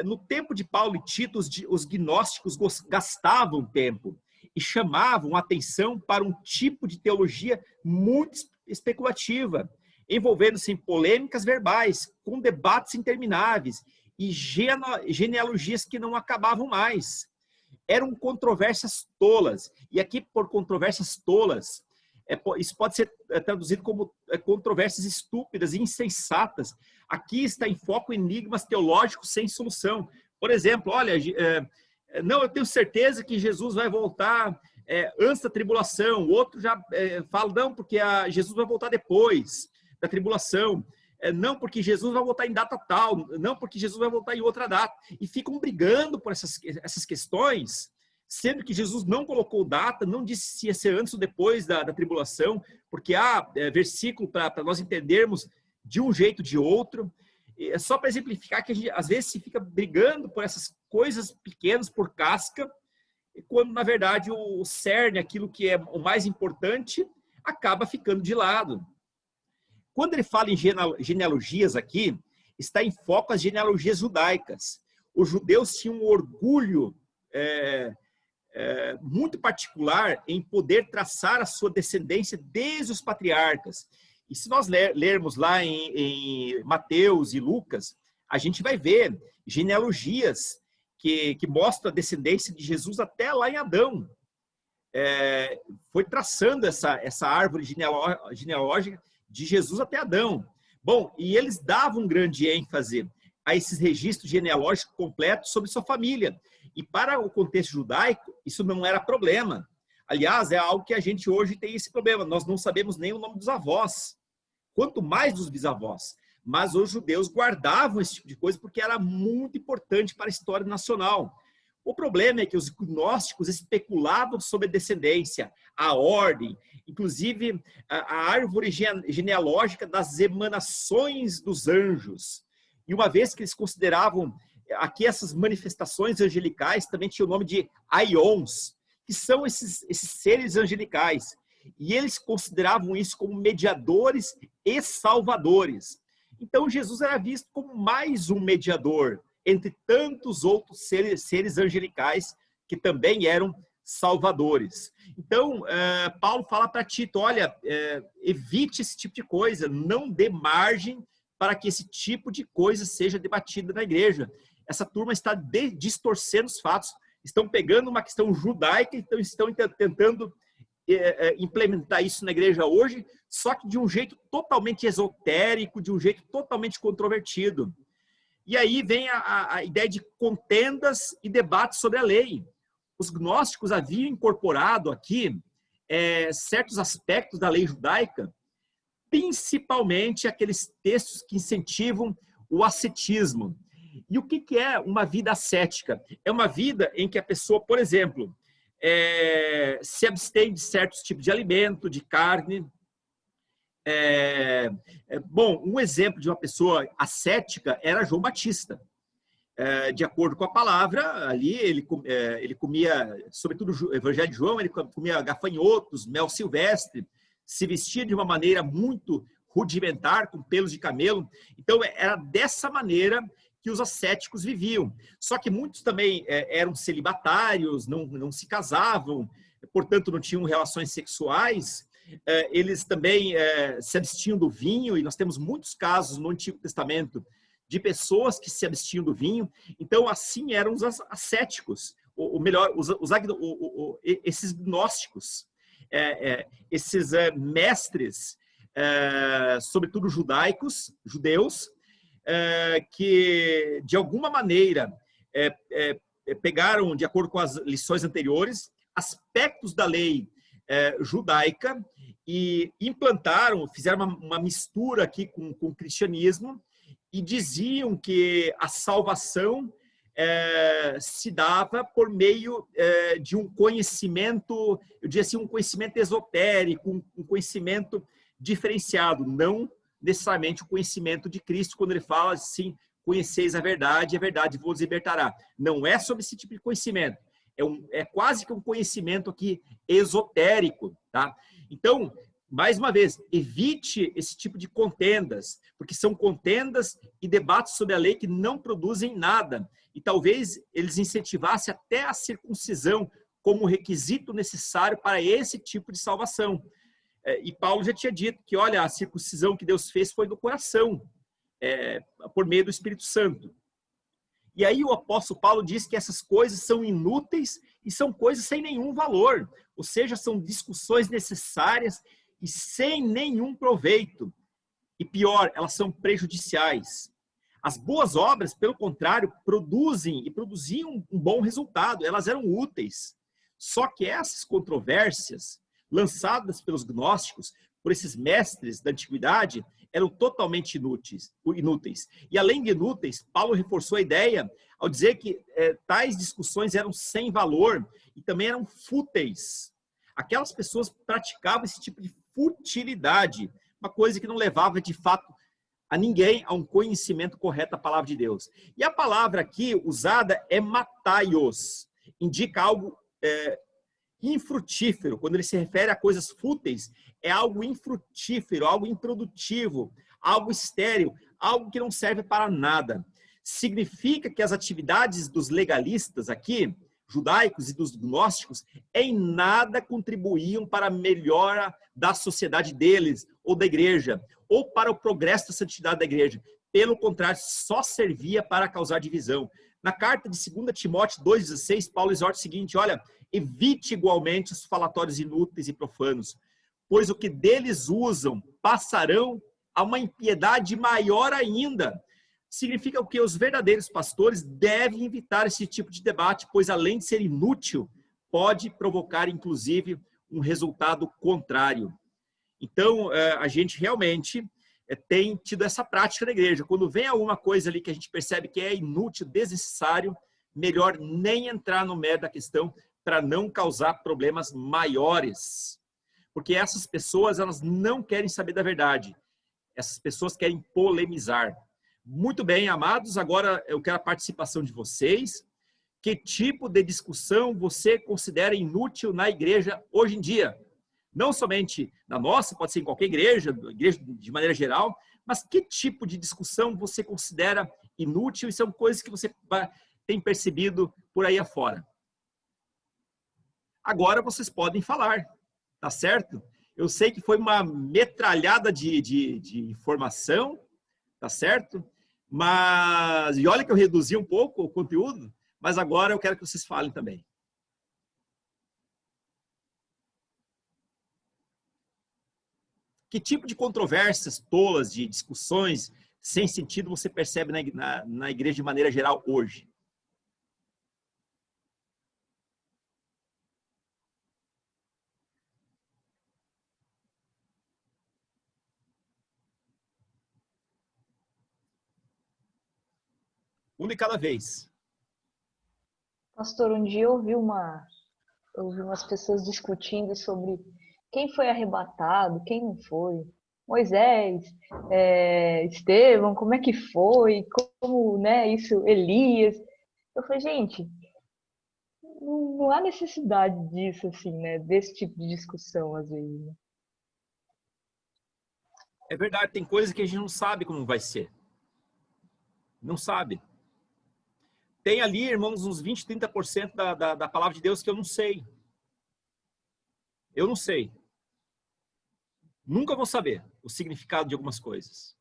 no tempo de Paulo e Tito, os gnósticos gastavam tempo e chamavam atenção para um tipo de teologia muito especulativa, envolvendo-se em polêmicas verbais, com debates intermináveis e genealogias que não acabavam mais. Eram controvérsias tolas. E aqui, por controvérsias tolas, isso pode ser traduzido como controvérsias estúpidas e insensatas. Aqui está em foco enigmas teológicos sem solução. Por exemplo, olha, não, eu tenho certeza que Jesus vai voltar antes da tribulação. O outro já fala, não, porque Jesus vai voltar depois da tribulação. Não, porque Jesus vai voltar em data tal. Não, porque Jesus vai voltar em outra data. E ficam brigando por essas questões, sendo que Jesus não colocou data, não disse se ia ser antes ou depois da tribulação, porque há versículo para nós entendermos de um jeito ou de outro. É só para exemplificar que a gente, às vezes, se fica brigando por essas coisas pequenas, por casca, quando, na verdade, o cerne, aquilo que é o mais importante, acaba ficando de lado. Quando ele fala em genealogias aqui, está em foco as genealogias judaicas. Os judeus tinham um orgulho muito particular em poder traçar a sua descendência desde os patriarcas. E se nós lermos lá em Mateus e Lucas, a gente vai ver genealogias que mostram a descendência de Jesus até lá em Adão. Foi traçando essa árvore genealógica de Jesus até Adão. Bom, e eles davam grande ênfase a esses registros genealógicos completos sobre sua família. E para o contexto judaico, isso não era problema. Aliás, é algo que a gente hoje tem esse problema. Nós não sabemos nem o nome dos avós, quanto mais dos bisavós. Mas os judeus guardavam esse tipo de coisa porque era muito importante para a história nacional. O problema é que os gnósticos especulavam sobre a descendência, a ordem, inclusive a árvore genealógica das emanações dos anjos. E uma vez que eles consideravam aqui essas manifestações angelicais, também tinha o nome de aions, que são esses seres angelicais. E eles consideravam isso como mediadores e salvadores. Então Jesus era visto como mais um mediador entre tantos outros seres angelicais que também eram salvadores. Então, Paulo fala para Tito, olha, evite esse tipo de coisa, não dê margem para que esse tipo de coisa seja debatida na igreja. Essa turma está distorcendo os fatos, estão pegando uma questão judaica e estão tentando implementar isso na igreja hoje, só que de um jeito totalmente esotérico, de um jeito totalmente controvertido. E aí vem a ideia de contendas e debates sobre a lei. Os gnósticos haviam incorporado aqui certos aspectos da lei judaica, principalmente aqueles textos que incentivam o ascetismo. E o que é uma vida ascética? É uma vida em que a pessoa, por exemplo, se abstém de certos tipos de alimento, de carne. Bom, um exemplo de uma pessoa ascética era João Batista. De acordo com a palavra, ali ele comia, sobretudo o Evangelho de João, ele comia gafanhotos, mel silvestre, se vestia de uma maneira muito rudimentar, com pelos de camelo. Então, era dessa maneira que os ascéticos viviam. Só que muitos também eram celibatários, não se casavam, portanto, não tinham relações sexuais. Eles também se abstinham do vinho, e nós temos muitos casos no Antigo Testamento de pessoas que se abstinham do vinho. Então, assim eram os ascéticos, ou melhor, esses gnósticos, esses mestres, sobretudo judeus, que de alguma maneira pegaram, de acordo com as lições anteriores, aspectos da lei judaica e implantaram, fizeram uma mistura aqui com o cristianismo, e diziam que a salvação se dava por meio de um conhecimento, eu diria assim, um conhecimento esotérico, um conhecimento diferenciado, não necessariamente o conhecimento de Cristo, quando ele fala assim, conheceis a verdade vos libertará. Não é sobre esse tipo de conhecimento, é quase que um conhecimento aqui esotérico, tá? Então, mais uma vez, evite esse tipo de contendas, porque são contendas e debates sobre a lei que não produzem nada. E talvez eles incentivassem até a circuncisão como requisito necessário para esse tipo de salvação. E Paulo já tinha dito que, olha, a circuncisão que Deus fez foi do coração, por meio do Espírito Santo. E aí o apóstolo Paulo diz que essas coisas são inúteis e são coisas sem nenhum valor. Ou seja, são discussões necessárias e sem nenhum proveito. E pior, elas são prejudiciais. As boas obras, pelo contrário, produziam um bom resultado, elas eram úteis. Só que essas controvérsias, lançadas pelos gnósticos, por esses mestres da antiguidade, eram totalmente inúteis. E além de inúteis, Paulo reforçou a ideia ao dizer que tais discussões eram sem valor e também eram fúteis. Aquelas pessoas praticavam esse tipo de futilidade, uma coisa que não levava de fato a ninguém a um conhecimento correto da palavra de Deus. E a palavra aqui usada é mataios, indica algo infrutífero. Quando ele se refere a coisas fúteis, é algo infrutífero, algo improdutivo, algo estéril, algo que não serve para nada. Significa que as atividades dos legalistas aqui, judaicos e dos gnósticos, em nada contribuíam para a melhora da sociedade deles, ou da igreja, ou para o progresso da santidade da igreja. Pelo contrário, só servia para causar divisão. Na carta de 2 Timóteo 2,16, Paulo exorta o seguinte, olha, evite igualmente os falatórios inúteis e profanos, pois o que deles usam passarão a uma impiedade maior ainda. Significa que os verdadeiros pastores devem evitar esse tipo de debate, pois além de ser inútil, pode provocar inclusive um resultado contrário. Então, a gente realmente tem tido essa prática na igreja. Quando vem alguma coisa ali que a gente percebe que é inútil, desnecessário, melhor nem entrar no mérito da questão para não causar problemas maiores. Porque essas pessoas, elas não querem saber da verdade. Essas pessoas querem polemizar. Muito bem, amados, agora eu quero a participação de vocês. Que tipo de discussão você considera inútil na igreja hoje em dia? Não somente na nossa, pode ser em qualquer igreja de maneira geral, mas que tipo de discussão você considera inútil e são coisas que você tem percebido por aí afora? Agora vocês podem falar, tá certo? Eu sei que foi uma metralhada de informação, tá certo? Mas, e olha que eu reduzi um pouco o conteúdo, mas agora eu quero que vocês falem também. Que tipo de controvérsias tolas, de discussões sem sentido você percebe na igreja de maneira geral hoje? Um de cada vez. Pastor, um dia eu ouvi umas pessoas discutindo sobre quem foi arrebatado, quem não foi. Moisés, Estevão, como é que foi? Como, né, isso, Elias. Eu falei, gente, não há necessidade disso, assim, né? Desse tipo de discussão, às vezes, né? É verdade, tem coisas que a gente não sabe como vai ser. Não sabe. Tem ali, irmãos, uns 20, 30% da palavra de Deus que eu não sei. Eu não sei. Nunca vou saber o significado de algumas coisas.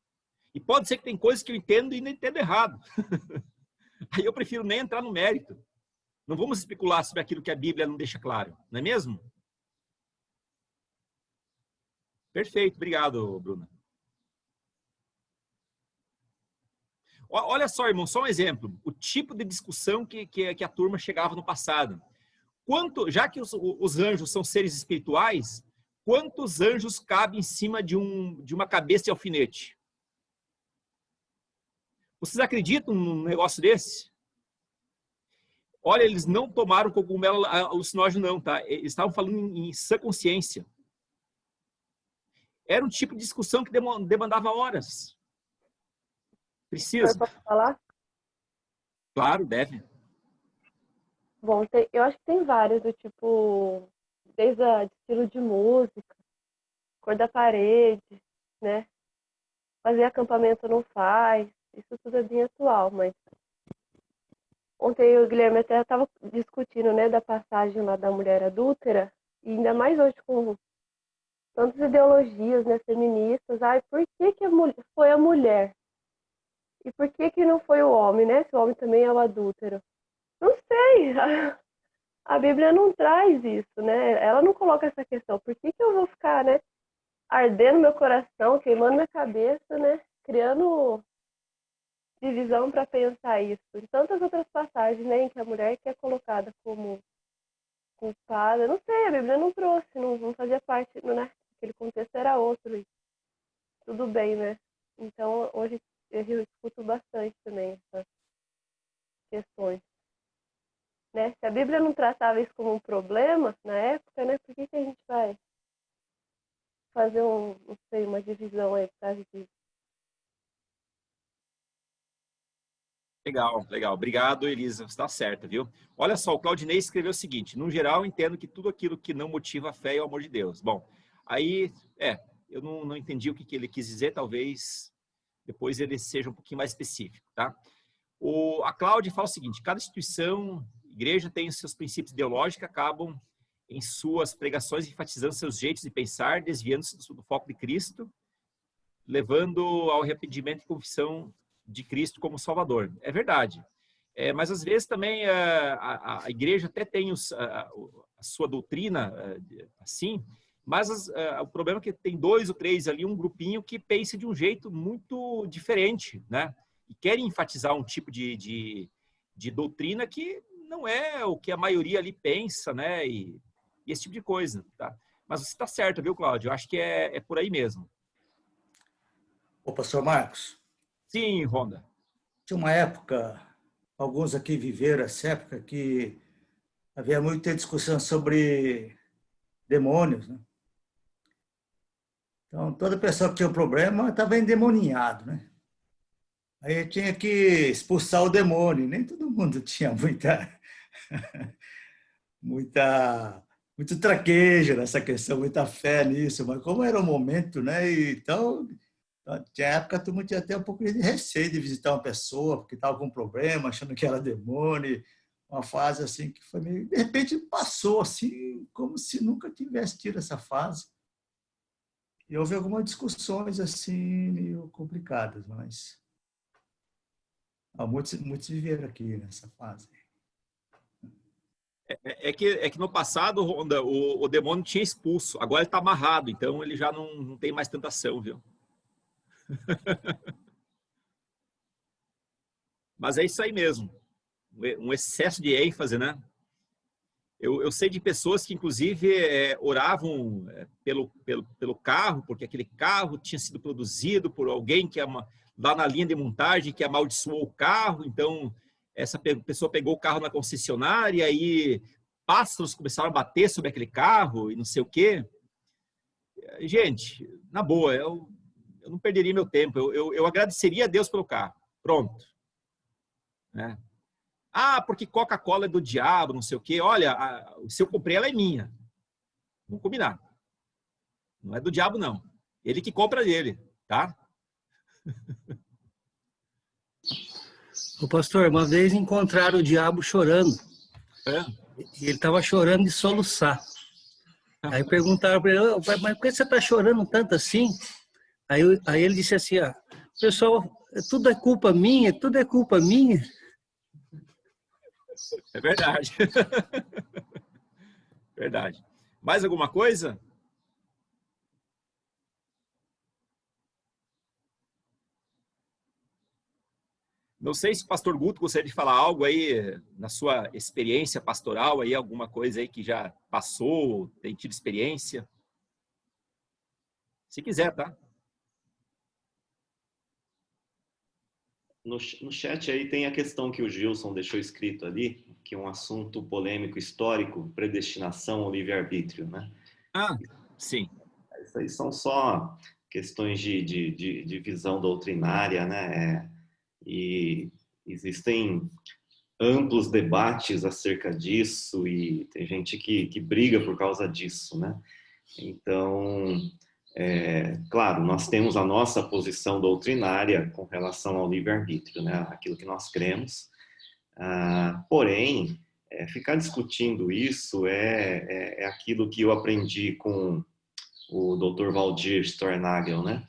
E pode ser que tem coisas que eu entendo e não entendo errado. Aí eu prefiro nem entrar no mérito. Não vamos especular sobre aquilo que a Bíblia não deixa claro, não é mesmo? Perfeito, obrigado, Bruna. Olha só, irmão, só um exemplo. O tipo de discussão que a turma chegava no passado. Já que os anjos são seres espirituais, quantos anjos cabem em cima de uma cabeça de alfinete? Vocês acreditam num negócio desse? Olha, eles não tomaram cogumelo alucinógeno não, tá? Eles estavam falando em sã consciência. Era um tipo de discussão que demandava horas. Precisa. Posso falar? Claro, deve. Bom, eu acho que tem vários, do tipo, desde estilo de música, cor da parede, né? Fazer acampamento não faz, isso tudo é bem atual, mas ontem o Guilherme até estava discutindo, né, da passagem lá da mulher adúltera, e ainda mais hoje com tantas ideologias, né, feministas, ai, por que foi a mulher? E por que não foi o homem, né? Se o homem também é o adúltero. Não sei, a Bíblia não traz isso, né? Ela não coloca essa questão. Por que eu vou ficar, né, ardendo meu coração, queimando minha cabeça, né, criando divisão para pensar isso? Em tantas outras passagens, né, em que a mulher que é colocada como culpada, não sei, a Bíblia não trouxe, não fazia parte, né? Aquele contexto era outro e tudo bem, né? Então, hoje eu escuto bastante também essas questões. Né? Se a Bíblia não tratava isso como um problema na época, né? Por que a gente vai fazer não sei, uma divisão aí por causa disso? Legal, legal. Obrigado, Elisa. Você está certa, viu? Olha só, o Claudinei escreveu o seguinte: no geral, entendo que tudo aquilo que não motiva a fé é o amor de Deus. Bom, aí, eu não entendi o que ele quis dizer, talvez depois ele seja um pouquinho mais específico, tá? A Cláudia fala o seguinte: cada instituição, igreja tem os seus princípios ideológicos, acabam em suas pregações enfatizando seus jeitos de pensar, desviando-se do foco de Cristo, levando ao arrependimento e confissão de Cristo como Salvador. É verdade. Mas às vezes também a igreja até tem a sua doutrina assim, mas o problema é que tem 2 ou 3 ali, um grupinho que pensa de um jeito muito diferente, né? E querem enfatizar um tipo de doutrina que não é o que a maioria ali pensa, né? E esse tipo de coisa, tá? Mas você está certo, viu, Cláudio? Eu acho que é por aí mesmo. Ô, pastor Marcos, Sim, Ronda. tinha uma época, alguns aqui viveram essa época, que havia muita discussão sobre demônios, né? Então, toda pessoa que tinha um problema estava endemoniado, né? Aí tinha que expulsar o demônio. Nem todo mundo tinha muita, muito traquejo nessa questão, muita fé nisso, mas como era o momento, né? Então, tinha época que todo mundo tinha até um pouco de receio de visitar uma pessoa, porque estava com um problema, achando que era demônio, uma fase assim que foi meio... De repente passou assim, como se nunca tivesse tido essa fase. E houve algumas discussões assim, meio complicadas, mas muitos viveram aqui nessa fase. É que no passado, Ronda, o demônio tinha expulso. Agora ele está amarrado, então ele já não tem mais tanta ação, viu? Mas é isso aí mesmo. Um excesso de ênfase, né? Eu sei de pessoas que, inclusive, oravam pelo carro, porque aquele carro tinha sido produzido por alguém que lá na linha de montagem que amaldiçoou o carro. Então, essa pessoa pegou o carro na concessionária e aí pássaros começaram a bater sobre aquele carro e não sei o quê. Gente, na boa, eu não perderia meu tempo. Eu agradeceria a Deus pelo carro. Pronto. Né? Ah, porque Coca-Cola é do diabo, não sei o quê. Olha, se eu comprei, ela é minha. Vamos combinar. Não é do diabo, não. Ele que compra dele, tá? O pastor, uma vez encontraram o diabo chorando. E ele estava chorando de soluçar. Aí perguntaram para ele, mas por que você está chorando tanto assim? Aí ele disse assim, pessoal, tudo é culpa minha, tudo é culpa minha. É verdade. Verdade. Mais alguma coisa? Não sei se o pastor Guto gostaria de falar algo aí na sua experiência pastoral, aí alguma coisa aí que já passou, tem tido experiência. Se quiser, tá? No chat aí tem a questão que o Gilson deixou escrito ali, que é um assunto polêmico histórico, predestinação ou livre-arbítrio, né? Ah, sim. Isso aí são só questões de visão doutrinária, né? E existem amplos debates acerca disso e tem gente que briga por causa disso, né? Então, claro, nós temos a nossa posição doutrinária com relação ao livre-arbítrio, né? Aquilo que nós cremos. Porém, ficar discutindo isso é aquilo que eu aprendi com o Dr. Valdir Stornagel, né?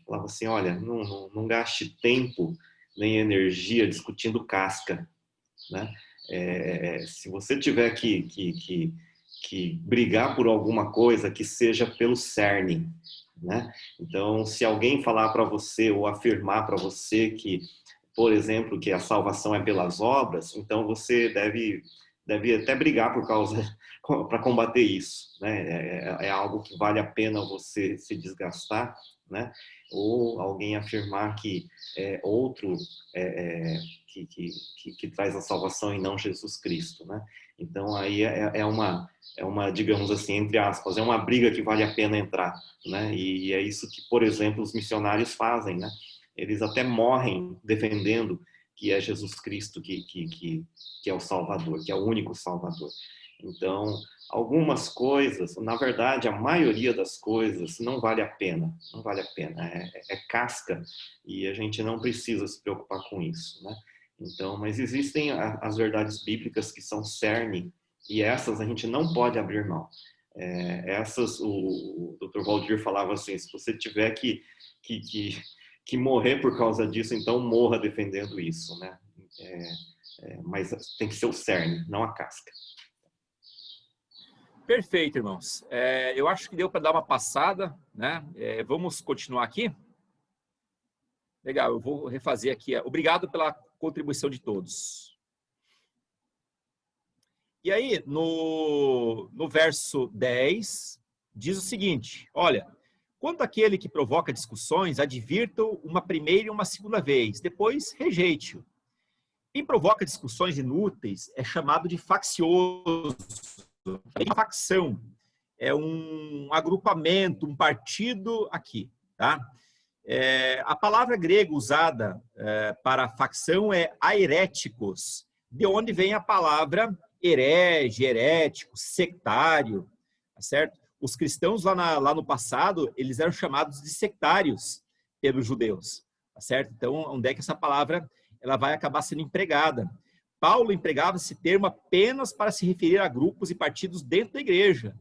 Falava assim, olha, não gaste tempo nem energia discutindo casca, né? Se você tiver que brigar por alguma coisa, que seja pelo cerne, né? Então, se alguém falar para você ou afirmar para você que, por exemplo, que a salvação é pelas obras, então você deve até brigar para combater isso, né? É algo que vale a pena você se desgastar, né? Ou alguém afirmar que outro que traz a salvação e não Jesus Cristo, né? Então aí é uma, digamos assim, entre aspas, é uma briga que vale a pena entrar, né? E é isso que, por exemplo, os missionários fazem, né? Eles até morrem defendendo que é Jesus Cristo que é o Salvador, que é o único Salvador. Então, algumas coisas, na verdade, a maioria das coisas não vale a pena, não vale a pena, é casca e a gente não precisa se preocupar com isso, né? Então, mas existem as verdades bíblicas que são cerne e essas a gente não pode abrir mão. Essas, o Dr. Valdir falava assim, se você tiver que morrer por causa disso, então morra defendendo isso, né? Mas tem que ser o cerne, não a casca. Perfeito, irmãos. Eu acho que deu para dar uma passada, né? Vamos continuar aqui? Legal, eu vou refazer aqui. Obrigado pela contribuição de todos. E aí, no verso 10, diz o seguinte, olha, quanto àquele que provoca discussões, advirta-o uma primeira e uma segunda vez, depois rejeite-o. Quem provoca discussões inúteis é chamado de faccioso. Uma facção é um agrupamento, um partido aqui, tá? A palavra grega usada para facção é airéticos, de onde vem a palavra herege, herético, sectário, tá certo? Os cristãos lá no passado, eles eram chamados de sectários pelos judeus, tá certo? Então, onde é que essa palavra ela vai acabar sendo empregada? Paulo empregava esse termo apenas para se referir a grupos e partidos dentro da igreja,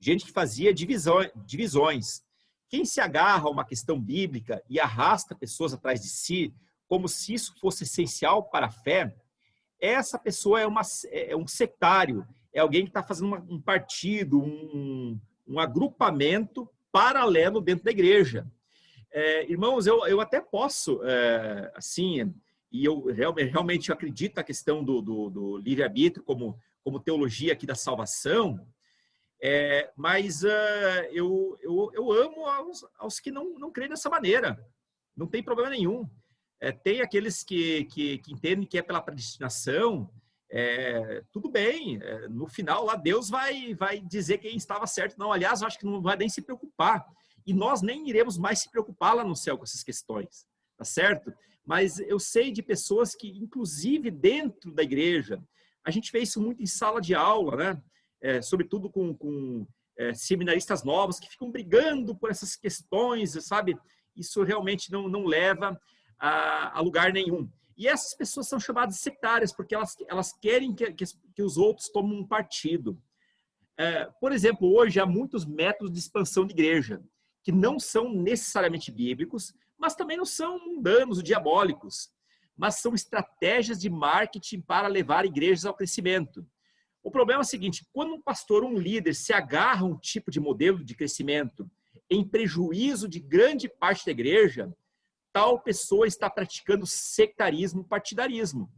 gente que fazia divisões. Quem se agarra a uma questão bíblica e arrasta pessoas atrás de si, como se isso fosse essencial para a fé, essa pessoa é um sectário, é alguém que está fazendo um partido, um agrupamento paralelo dentro da igreja. Irmãos, eu até posso, assim, e eu realmente acredito na questão do livre-arbítrio como teologia aqui da salvação, mas eu amo aos que não creem dessa maneira. Não tem problema nenhum. Tem aqueles que entendem que é pela predestinação, tudo bem. No final, lá Deus vai dizer quem estava certo. Não, aliás, eu acho que não vai nem se preocupar. E nós nem iremos mais se preocupar lá no céu com essas questões, tá certo? Mas eu sei de pessoas que, inclusive dentro da igreja, a gente vê isso muito em sala de aula, né? Sobretudo com seminaristas novos que ficam brigando por essas questões, sabe? Isso realmente não leva a lugar nenhum. E essas pessoas são chamadas de sectárias, porque elas querem que os outros tomem um partido. Por exemplo, hoje há muitos métodos de expansão de igreja, que não são necessariamente bíblicos, mas também não são mundanos ou diabólicos, mas são estratégias de marketing para levar igrejas ao crescimento. O problema é o seguinte: quando um pastor, um líder, se agarra a um tipo de modelo de crescimento em prejuízo de grande parte da igreja, tal pessoa está praticando sectarismo, partidarismo.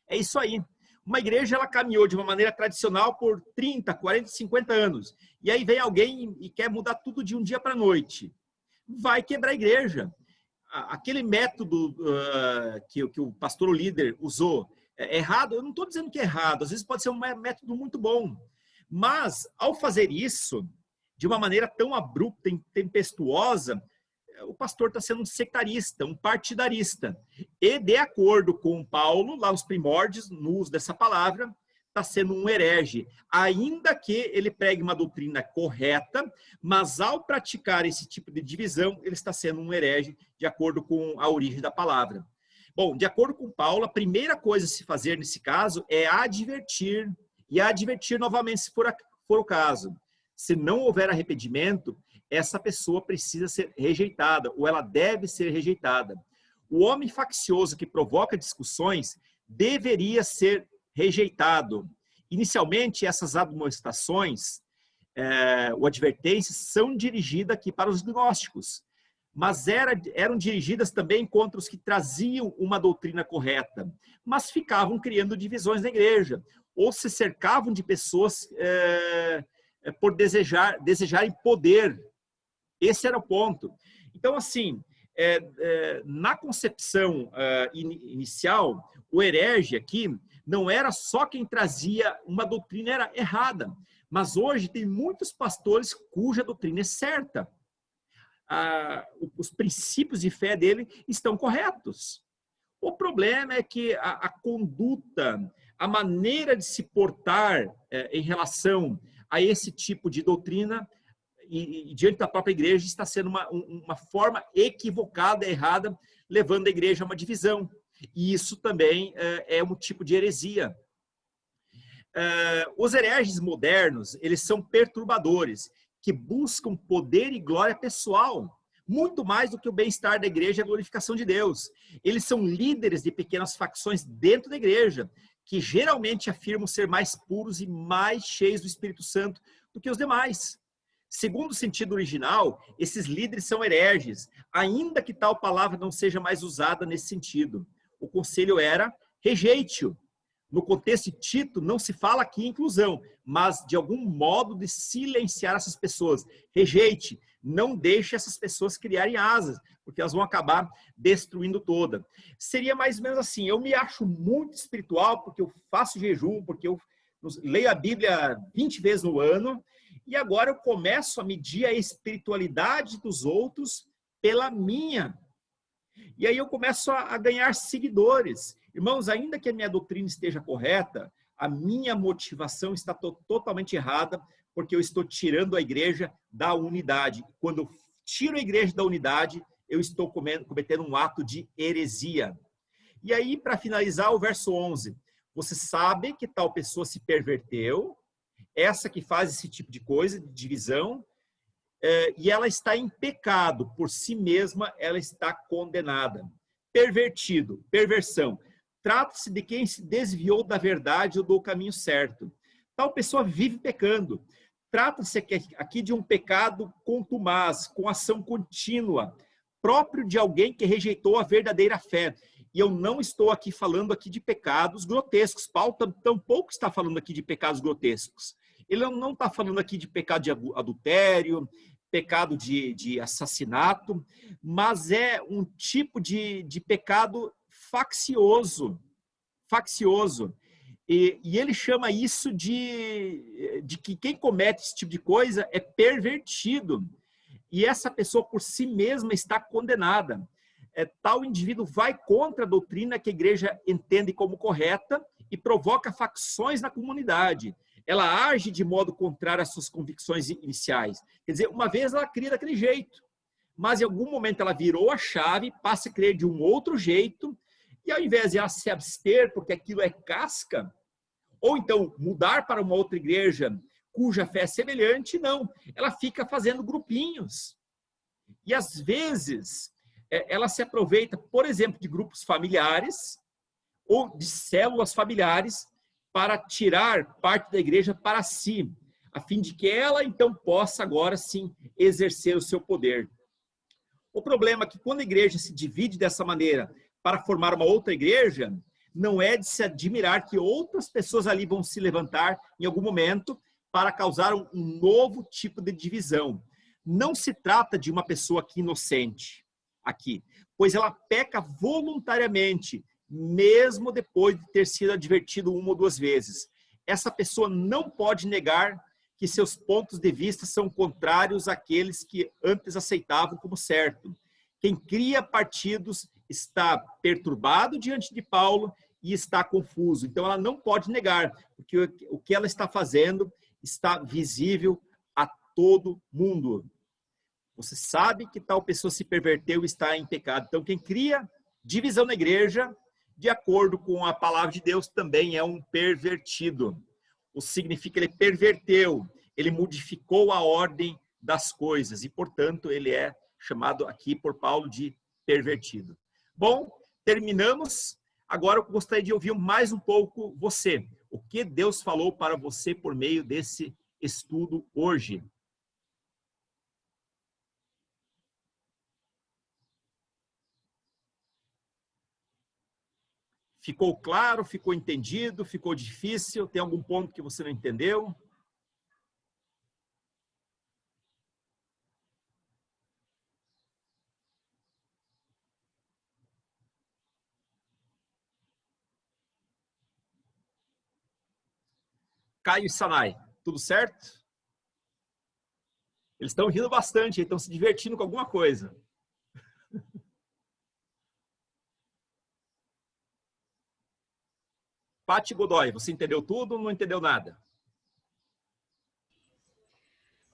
É isso aí. Uma igreja, ela caminhou de uma maneira tradicional por 30, 40, 50 anos. E aí vem alguém e quer mudar tudo de um dia para a noite. Vai quebrar a igreja. Aquele método que o pastor, o líder, usou é errado? Eu não estou dizendo que é errado. Às vezes pode ser um método muito bom. Mas, ao fazer isso, de uma maneira tão abrupta e tempestuosa, o pastor está sendo um sectarista, um partidarista. E, de acordo com Paulo, lá nos primórdios, no uso dessa palavra, está sendo um herege. Ainda que ele pregue uma doutrina correta, mas ao praticar esse tipo de divisão, ele está sendo um herege, de acordo com a origem da palavra. Bom, de acordo com Paulo, a primeira coisa a se fazer nesse caso é advertir, e advertir novamente se for o caso. Se não houver arrependimento, essa pessoa precisa ser rejeitada, ou ela deve ser rejeitada. O homem faccioso que provoca discussões deveria ser rejeitado. Inicialmente, essas admoestações ou advertências são dirigidas aqui para os gnósticos, mas eram dirigidas também contra os que traziam uma doutrina correta, mas ficavam criando divisões na igreja, ou se cercavam de pessoas por desejarem poder. Esse era o ponto. Então, assim, na concepção inicial, o herege aqui não era só quem trazia uma doutrina errada, mas hoje tem muitos pastores cuja doutrina é certa. Os princípios de fé dele estão corretos. O problema é que a conduta, a maneira de se portar em relação a esse tipo de doutrina e diante da própria igreja está sendo uma forma equivocada, errada, levando a igreja a uma divisão. E isso também é um tipo de heresia. Os hereges modernos, eles são perturbadores, que buscam poder e glória pessoal, muito mais do que o bem-estar da igreja e a glorificação de Deus. Eles são líderes de pequenas facções dentro da igreja, que geralmente afirmam ser mais puros e mais cheios do Espírito Santo do que os demais. Segundo o sentido original, esses líderes são hereges, ainda que tal palavra não seja mais usada nesse sentido. O conselho era rejeite-o. No contexto de Tito, não se fala aqui inclusão, mas de algum modo de silenciar essas pessoas. Rejeite, não deixe essas pessoas criarem asas, porque elas vão acabar destruindo toda. Seria mais ou menos assim: eu me acho muito espiritual porque eu faço jejum, porque eu leio a Bíblia 20 vezes no ano, e agora eu começo a medir a espiritualidade dos outros pela minha. E aí eu começo a ganhar seguidores. Irmãos, ainda que a minha doutrina esteja correta, a minha motivação está totalmente errada, porque eu estou tirando a igreja da unidade. Quando eu tiro a igreja da unidade, eu estou cometendo um ato de heresia. E aí, para finalizar, o verso 11. Você sabe que tal pessoa se perverteu, essa que faz esse tipo de coisa, de divisão, e ela está em pecado, por si mesma ela está condenada. Pervertido, perversão. Trata-se de quem se desviou da verdade ou do caminho certo. Tal pessoa vive pecando. Trata-se aqui de um pecado contumaz, com ação contínua, próprio de alguém que rejeitou a verdadeira fé. E eu não estou aqui falando aqui de pecados grotescos. Paulo tampouco está falando aqui de pecados grotescos. Ele não está falando aqui de pecado de adultério, pecado de assassinato, mas é um tipo de pecado faccioso. E ele chama isso de que quem comete esse tipo de coisa é pervertido. E essa pessoa por si mesma está condenada. Tal indivíduo vai contra a doutrina que a igreja entende como correta e provoca facções na comunidade. Ela age de modo contrário às suas convicções iniciais. Quer dizer, uma vez ela cria daquele jeito, mas em algum momento ela virou a chave, passa a crer de um outro jeito, e ao invés de ela se abster porque aquilo é casca, ou então mudar para uma outra igreja cuja fé é semelhante, não. Ela fica fazendo grupinhos. E às vezes ela se aproveita, por exemplo, de grupos familiares ou de células familiares para tirar parte da igreja para si, a fim de que ela então possa agora sim exercer o seu poder. O problema é que quando a igreja se divide dessa maneira para formar uma outra igreja, não é de se admirar que outras pessoas ali vão se levantar em algum momento para causar um novo tipo de divisão. Não se trata de uma pessoa aqui inocente, aqui, pois ela peca voluntariamente, mesmo depois de ter sido advertido uma ou duas vezes. Essa pessoa não pode negar que seus pontos de vista são contrários àqueles que antes aceitavam como certo. Quem cria partidos está perturbado diante de Paulo e está confuso. Então, ela não pode negar, porque o que ela está fazendo está visível a todo mundo. Você sabe que tal pessoa se perverteu e está em pecado. Então, quem cria divisão na igreja, de acordo com a palavra de Deus, também é um pervertido. O significa que ele perverteu, ele modificou a ordem das coisas e, portanto, ele é chamado aqui por Paulo de pervertido. Bom, terminamos. Agora eu gostaria de ouvir mais um pouco você. O que Deus falou para você por meio desse estudo hoje? Ficou claro? Ficou entendido? Ficou difícil? Tem algum ponto que você não entendeu? Caio e Sanai, tudo certo? Eles estão rindo bastante, estão se divertindo com alguma coisa. Pati Godoy, você entendeu tudo ou não entendeu nada?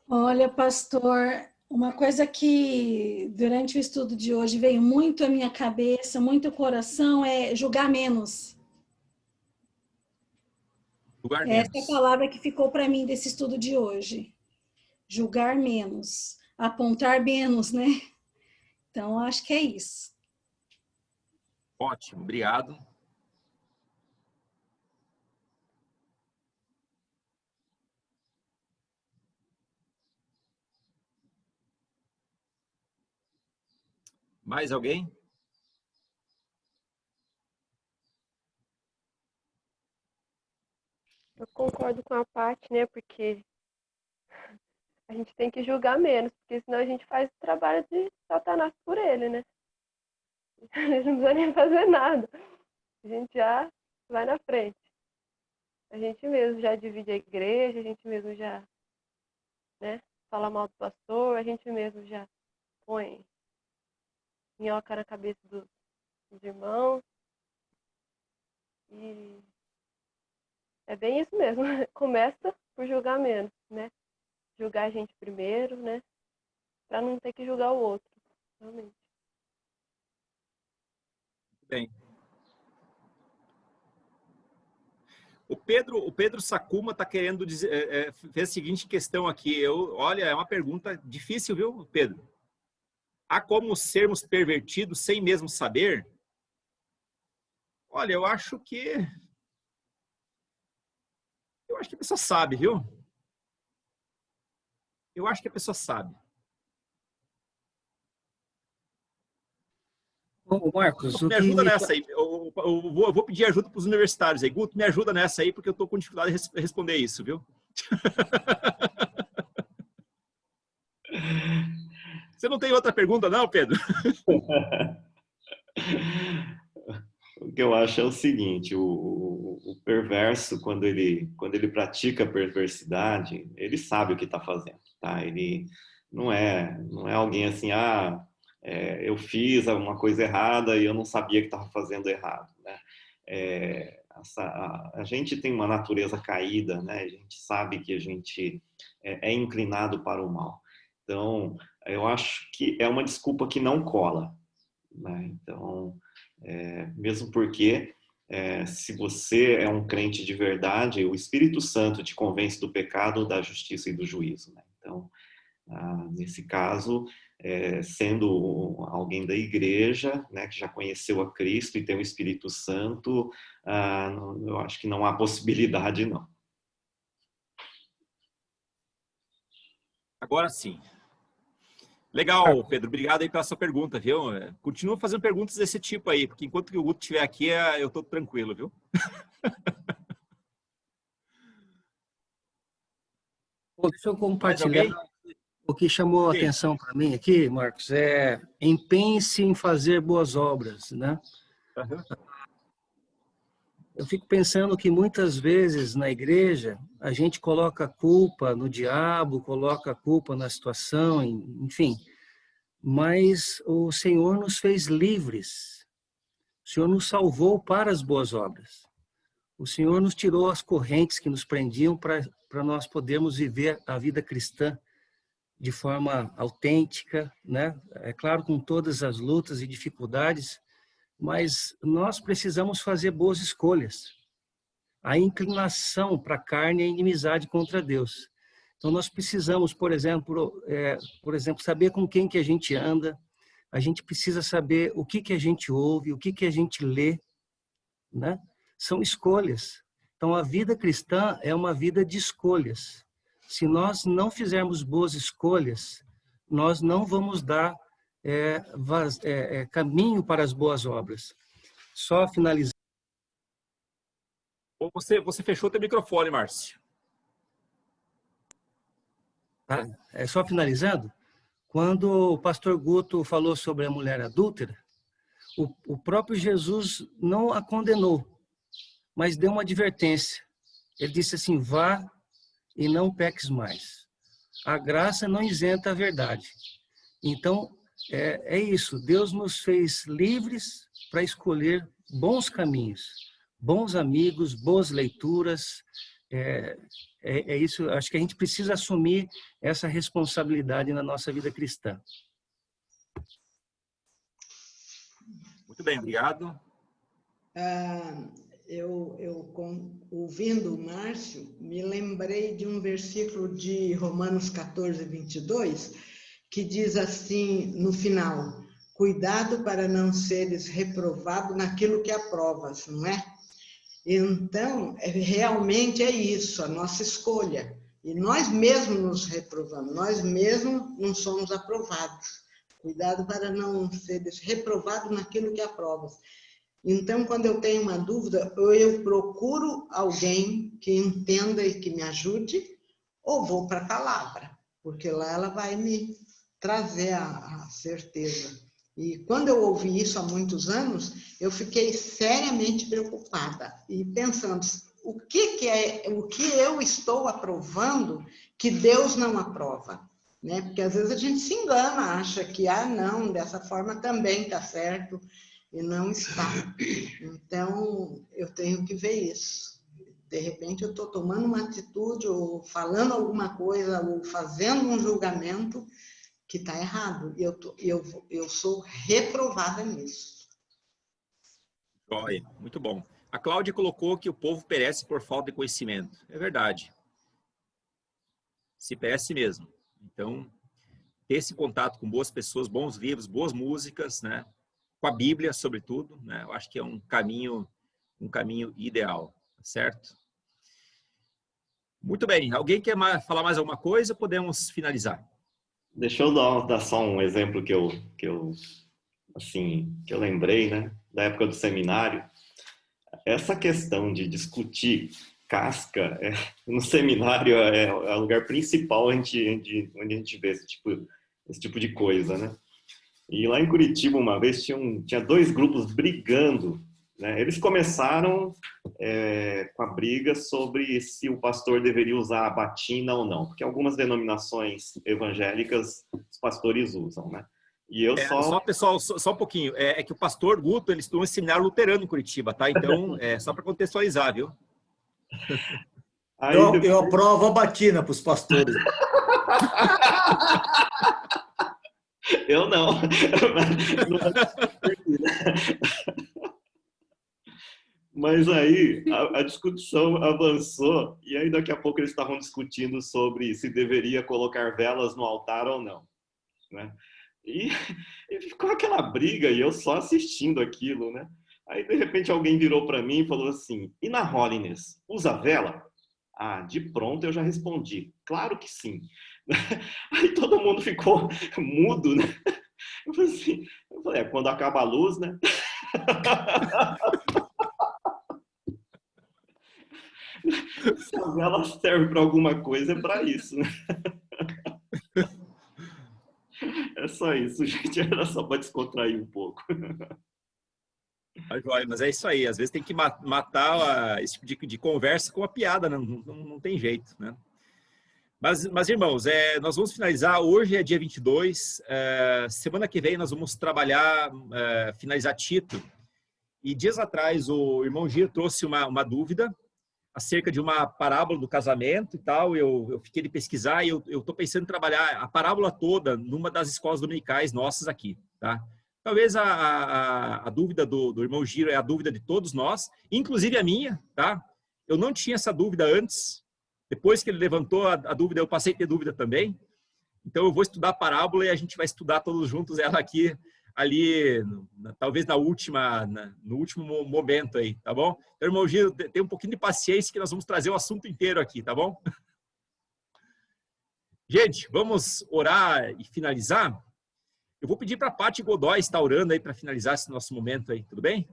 Olha, pastor, uma coisa que durante o estudo de hoje veio muito à minha cabeça, muito ao coração, é julgar menos. Julgar menos. Essa é a palavra que ficou para mim desse estudo de hoje. Julgar menos, apontar menos, né? Então, acho que é isso. Ótimo, obrigado. Mais alguém? Eu concordo com a Paty, né? Porque a gente tem que julgar menos, porque senão a gente faz o trabalho de Satanás por ele, né? A gente não precisa nem fazer nada. A gente já vai na frente. A gente mesmo já divide a igreja, a gente mesmo já, né, fala mal do pastor, a gente mesmo já põe minhoca na cabeça dos irmãos. E é bem isso mesmo. Começa por julgar menos, né? Julgar a gente primeiro, né? Para não ter que julgar o outro, realmente. Bem. O Pedro Sakuma está querendo dizer, fez a seguinte questão aqui. Olha, é uma pergunta difícil, viu, Pedro? Há como sermos pervertidos sem mesmo saber? Olha, eu acho que a pessoa sabe, viu? Eu acho que a pessoa sabe. Ô, Marcos, Guto, o me que ajuda me... nessa aí. Eu vou pedir ajuda para os universitários aí. Guto, me ajuda nessa aí, porque eu estou com dificuldade de responder isso, viu? Você não tem outra pergunta, não, Pedro? O que eu acho é o seguinte, o perverso, quando ele pratica a perversidade, ele sabe o que está fazendo, tá? Ele não é alguém assim, eu fiz uma coisa errada e eu não sabia que estava fazendo errado, né? A gente tem uma natureza caída, né? A gente sabe que a gente é inclinado para o mal. Então, eu acho que é uma desculpa que não cola, né? Então, mesmo porque se você é um crente de verdade, o Espírito Santo te convence do pecado, da justiça e do juízo, né? Então, nesse caso, sendo alguém da igreja, né, que já conheceu a Cristo e tem o Espírito Santo, eu acho que não há possibilidade, não. Agora sim. Legal, Pedro. Obrigado aí pela sua pergunta, viu? Continua fazendo perguntas desse tipo aí, porque enquanto que o Guto estiver aqui, eu estou tranquilo, viu? Deixa eu Mais compartilhar alguém? o que chamou a Sim. atenção para mim aqui, Marcos, empenhe-se em fazer boas obras, né? Uhum. Eu fico pensando que muitas vezes na igreja a gente coloca a culpa no diabo, coloca a culpa na situação, enfim. Mas o Senhor nos fez livres. O Senhor nos salvou para as boas obras. O Senhor nos tirou as correntes que nos prendiam para nós podermos viver a vida cristã de forma autêntica, né? É claro, com todas as lutas e dificuldades, mas nós precisamos fazer boas escolhas. A inclinação para a carne é a inimizade contra Deus. Então nós precisamos, por exemplo, saber com quem que a gente anda. A gente precisa saber o que a gente ouve, o que a gente lê, né? São escolhas. Então a vida cristã é uma vida de escolhas. Se nós não fizermos boas escolhas, nós não vamos dar caminho para as boas obras. Só finalizando. Você fechou teu microfone, Márcio. Só finalizando, quando o pastor Guto falou sobre a mulher adúltera, o próprio Jesus não a condenou, mas deu uma advertência. Ele disse assim, vá e não peques mais. A graça não isenta a verdade. Então, é isso. Deus nos fez livres para escolher bons caminhos, bons amigos, boas leituras. É isso. Acho que a gente precisa assumir essa responsabilidade na nossa vida cristã. Muito bem, obrigado. Ouvindo o Márcio, me lembrei de um versículo de Romanos 14, 22, que diz assim, no final, cuidado para não seres reprovado naquilo que aprovas, não é? Então, realmente é isso, a nossa escolha. E nós mesmos nos reprovamos, nós mesmos não somos aprovados. Cuidado para não seres reprovado naquilo que aprovas. Então, quando eu tenho uma dúvida, ou eu procuro alguém que entenda e que me ajude, ou vou para a palavra, porque lá ela vai me trazer a certeza. E quando eu ouvi isso há muitos anos, eu fiquei seriamente preocupada e pensando, o que eu estou aprovando que Deus não aprova? Né? Porque às vezes a gente se engana, acha que, não, dessa forma também está certo, e não está. Então, eu tenho que ver isso. De repente, eu estou tomando uma atitude, ou falando alguma coisa, ou fazendo um julgamento que está errado. E eu sou reprovada nisso. Joia, muito bom. A Cláudia colocou que o povo perece por falta de conhecimento. É verdade. Se perece mesmo. Então, ter esse contato com boas pessoas, bons livros, boas músicas, né? Com a Bíblia, sobretudo, né? Eu acho que é um caminho um caminho ideal, certo? Muito bem. Alguém quer falar mais alguma coisa? Podemos finalizar. Deixa eu dar só um exemplo que eu lembrei, né, da época do seminário. Essa questão de discutir casca no seminário é o lugar principal onde a gente vê esse tipo de coisa, né? E lá em Curitiba, uma vez, tinha 2 grupos brigando, né? Eles começaram com a briga sobre se o pastor deveria usar a batina ou não, porque algumas denominações evangélicas os pastores usam, né? E eu pessoal, só um pouquinho. É que o pastor Guto, ele estudou em seminário luterano em Curitiba, tá? Então, só para contextualizar, viu? Aí, eu aprovo a batina para os pastores. Eu não. Mas aí a discussão avançou e aí daqui a pouco eles estavam discutindo sobre se deveria colocar velas no altar ou não, né? E ficou aquela briga e eu só assistindo aquilo, né? Aí de repente alguém virou para mim e falou assim: e na Holiness, usa vela? Ah, de pronto eu já respondi: claro que sim. Aí todo mundo ficou mudo, né? Eu falei, quando acaba a luz, né? Se a vela serve para alguma coisa, é para isso, né? É só isso, gente. Era só para descontrair um pouco. Mas é isso aí. Às vezes tem que matar esse tipo de conversa com a piada, né? Não tem jeito, né? Mas irmãos, nós vamos finalizar. Hoje é dia 22. Semana que vem nós vamos trabalhar, finalizar Tito. E dias atrás o irmão Giro trouxe uma dúvida acerca de uma parábola do casamento e tal. Eu fiquei de pesquisar e eu estou pensando em trabalhar a parábola toda numa das escolas dominicais nossas aqui, tá? Talvez a dúvida do irmão Giro é a dúvida de todos nós, inclusive a minha, tá? Eu não tinha essa dúvida antes. Depois que ele levantou a dúvida, eu passei a ter dúvida também. Então eu vou estudar a parábola e a gente vai estudar todos juntos ela aqui, ali, talvez no último momento aí, tá bom? Então, irmão Giro, tem um pouquinho de paciência que nós vamos trazer o assunto inteiro aqui, tá bom? Gente, vamos orar e finalizar? Eu vou pedir para a Paty Godoy estar orando aí para finalizar esse nosso momento aí, tudo bem?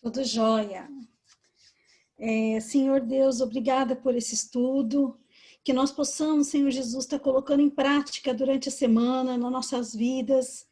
Tudo jóia. Senhor Deus, obrigada por esse estudo. Que nós possamos, Senhor Jesus, estar colocando em prática durante a semana, nas nossas vidas,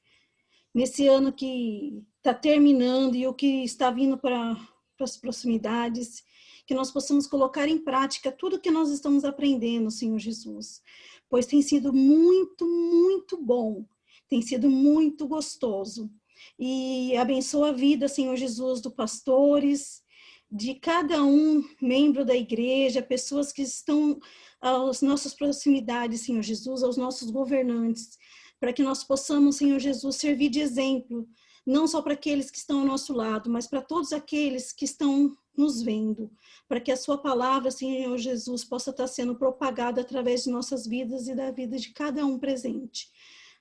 nesse ano que está terminando e o que está vindo para as proximidades, que nós possamos colocar em prática tudo que nós estamos aprendendo, Senhor Jesus, pois tem sido muito, muito bom, tem sido muito gostoso. E abençoa a vida, Senhor Jesus, dos pastores, de cada um membro da igreja, pessoas que estão às nossas proximidades, Senhor Jesus, aos nossos governantes, para que nós possamos, Senhor Jesus, servir de exemplo, não só para aqueles que estão ao nosso lado, mas para todos aqueles que estão nos vendo, para que a sua palavra, Senhor Jesus, possa estar sendo propagada através de nossas vidas e da vida de cada um presente.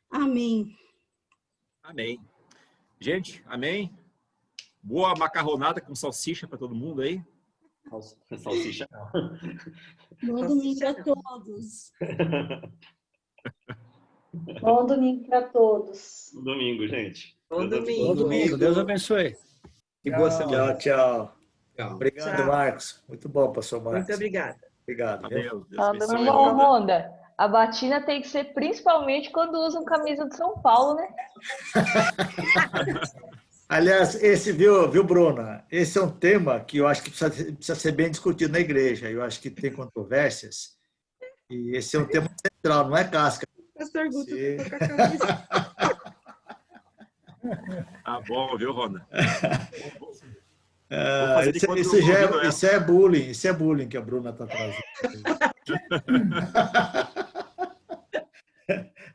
Amém. Amém. Gente, amém. Boa macarronada com salsicha para todo mundo aí. Salsicha não. Bom domingo a todos. Bom domingo para todos. Bom domingo, gente. Bom domingo. Bom domingo. Deus abençoe. E boa semana. Tchau. Tchau. Obrigado, Tchau. Marcos. Muito bom, pastor Marcos. Muito obrigada. Obrigado. Deus Falando bom, Ronda, a batina tem que ser principalmente quando usam camisa de São Paulo, né? Aliás, esse, viu, Bruna? Esse é um tema que eu acho que precisa ser bem discutido na igreja. Eu acho que tem controvérsias. E esse é um tema central, não é casca. Pastor Guto, tô com a camisa. Tá bom, viu, Ronda? Isso é bullying que a Bruna está trazendo.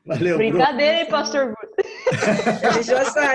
Valeu, brincadeira, hein, pastor Guto? Ele já saiu.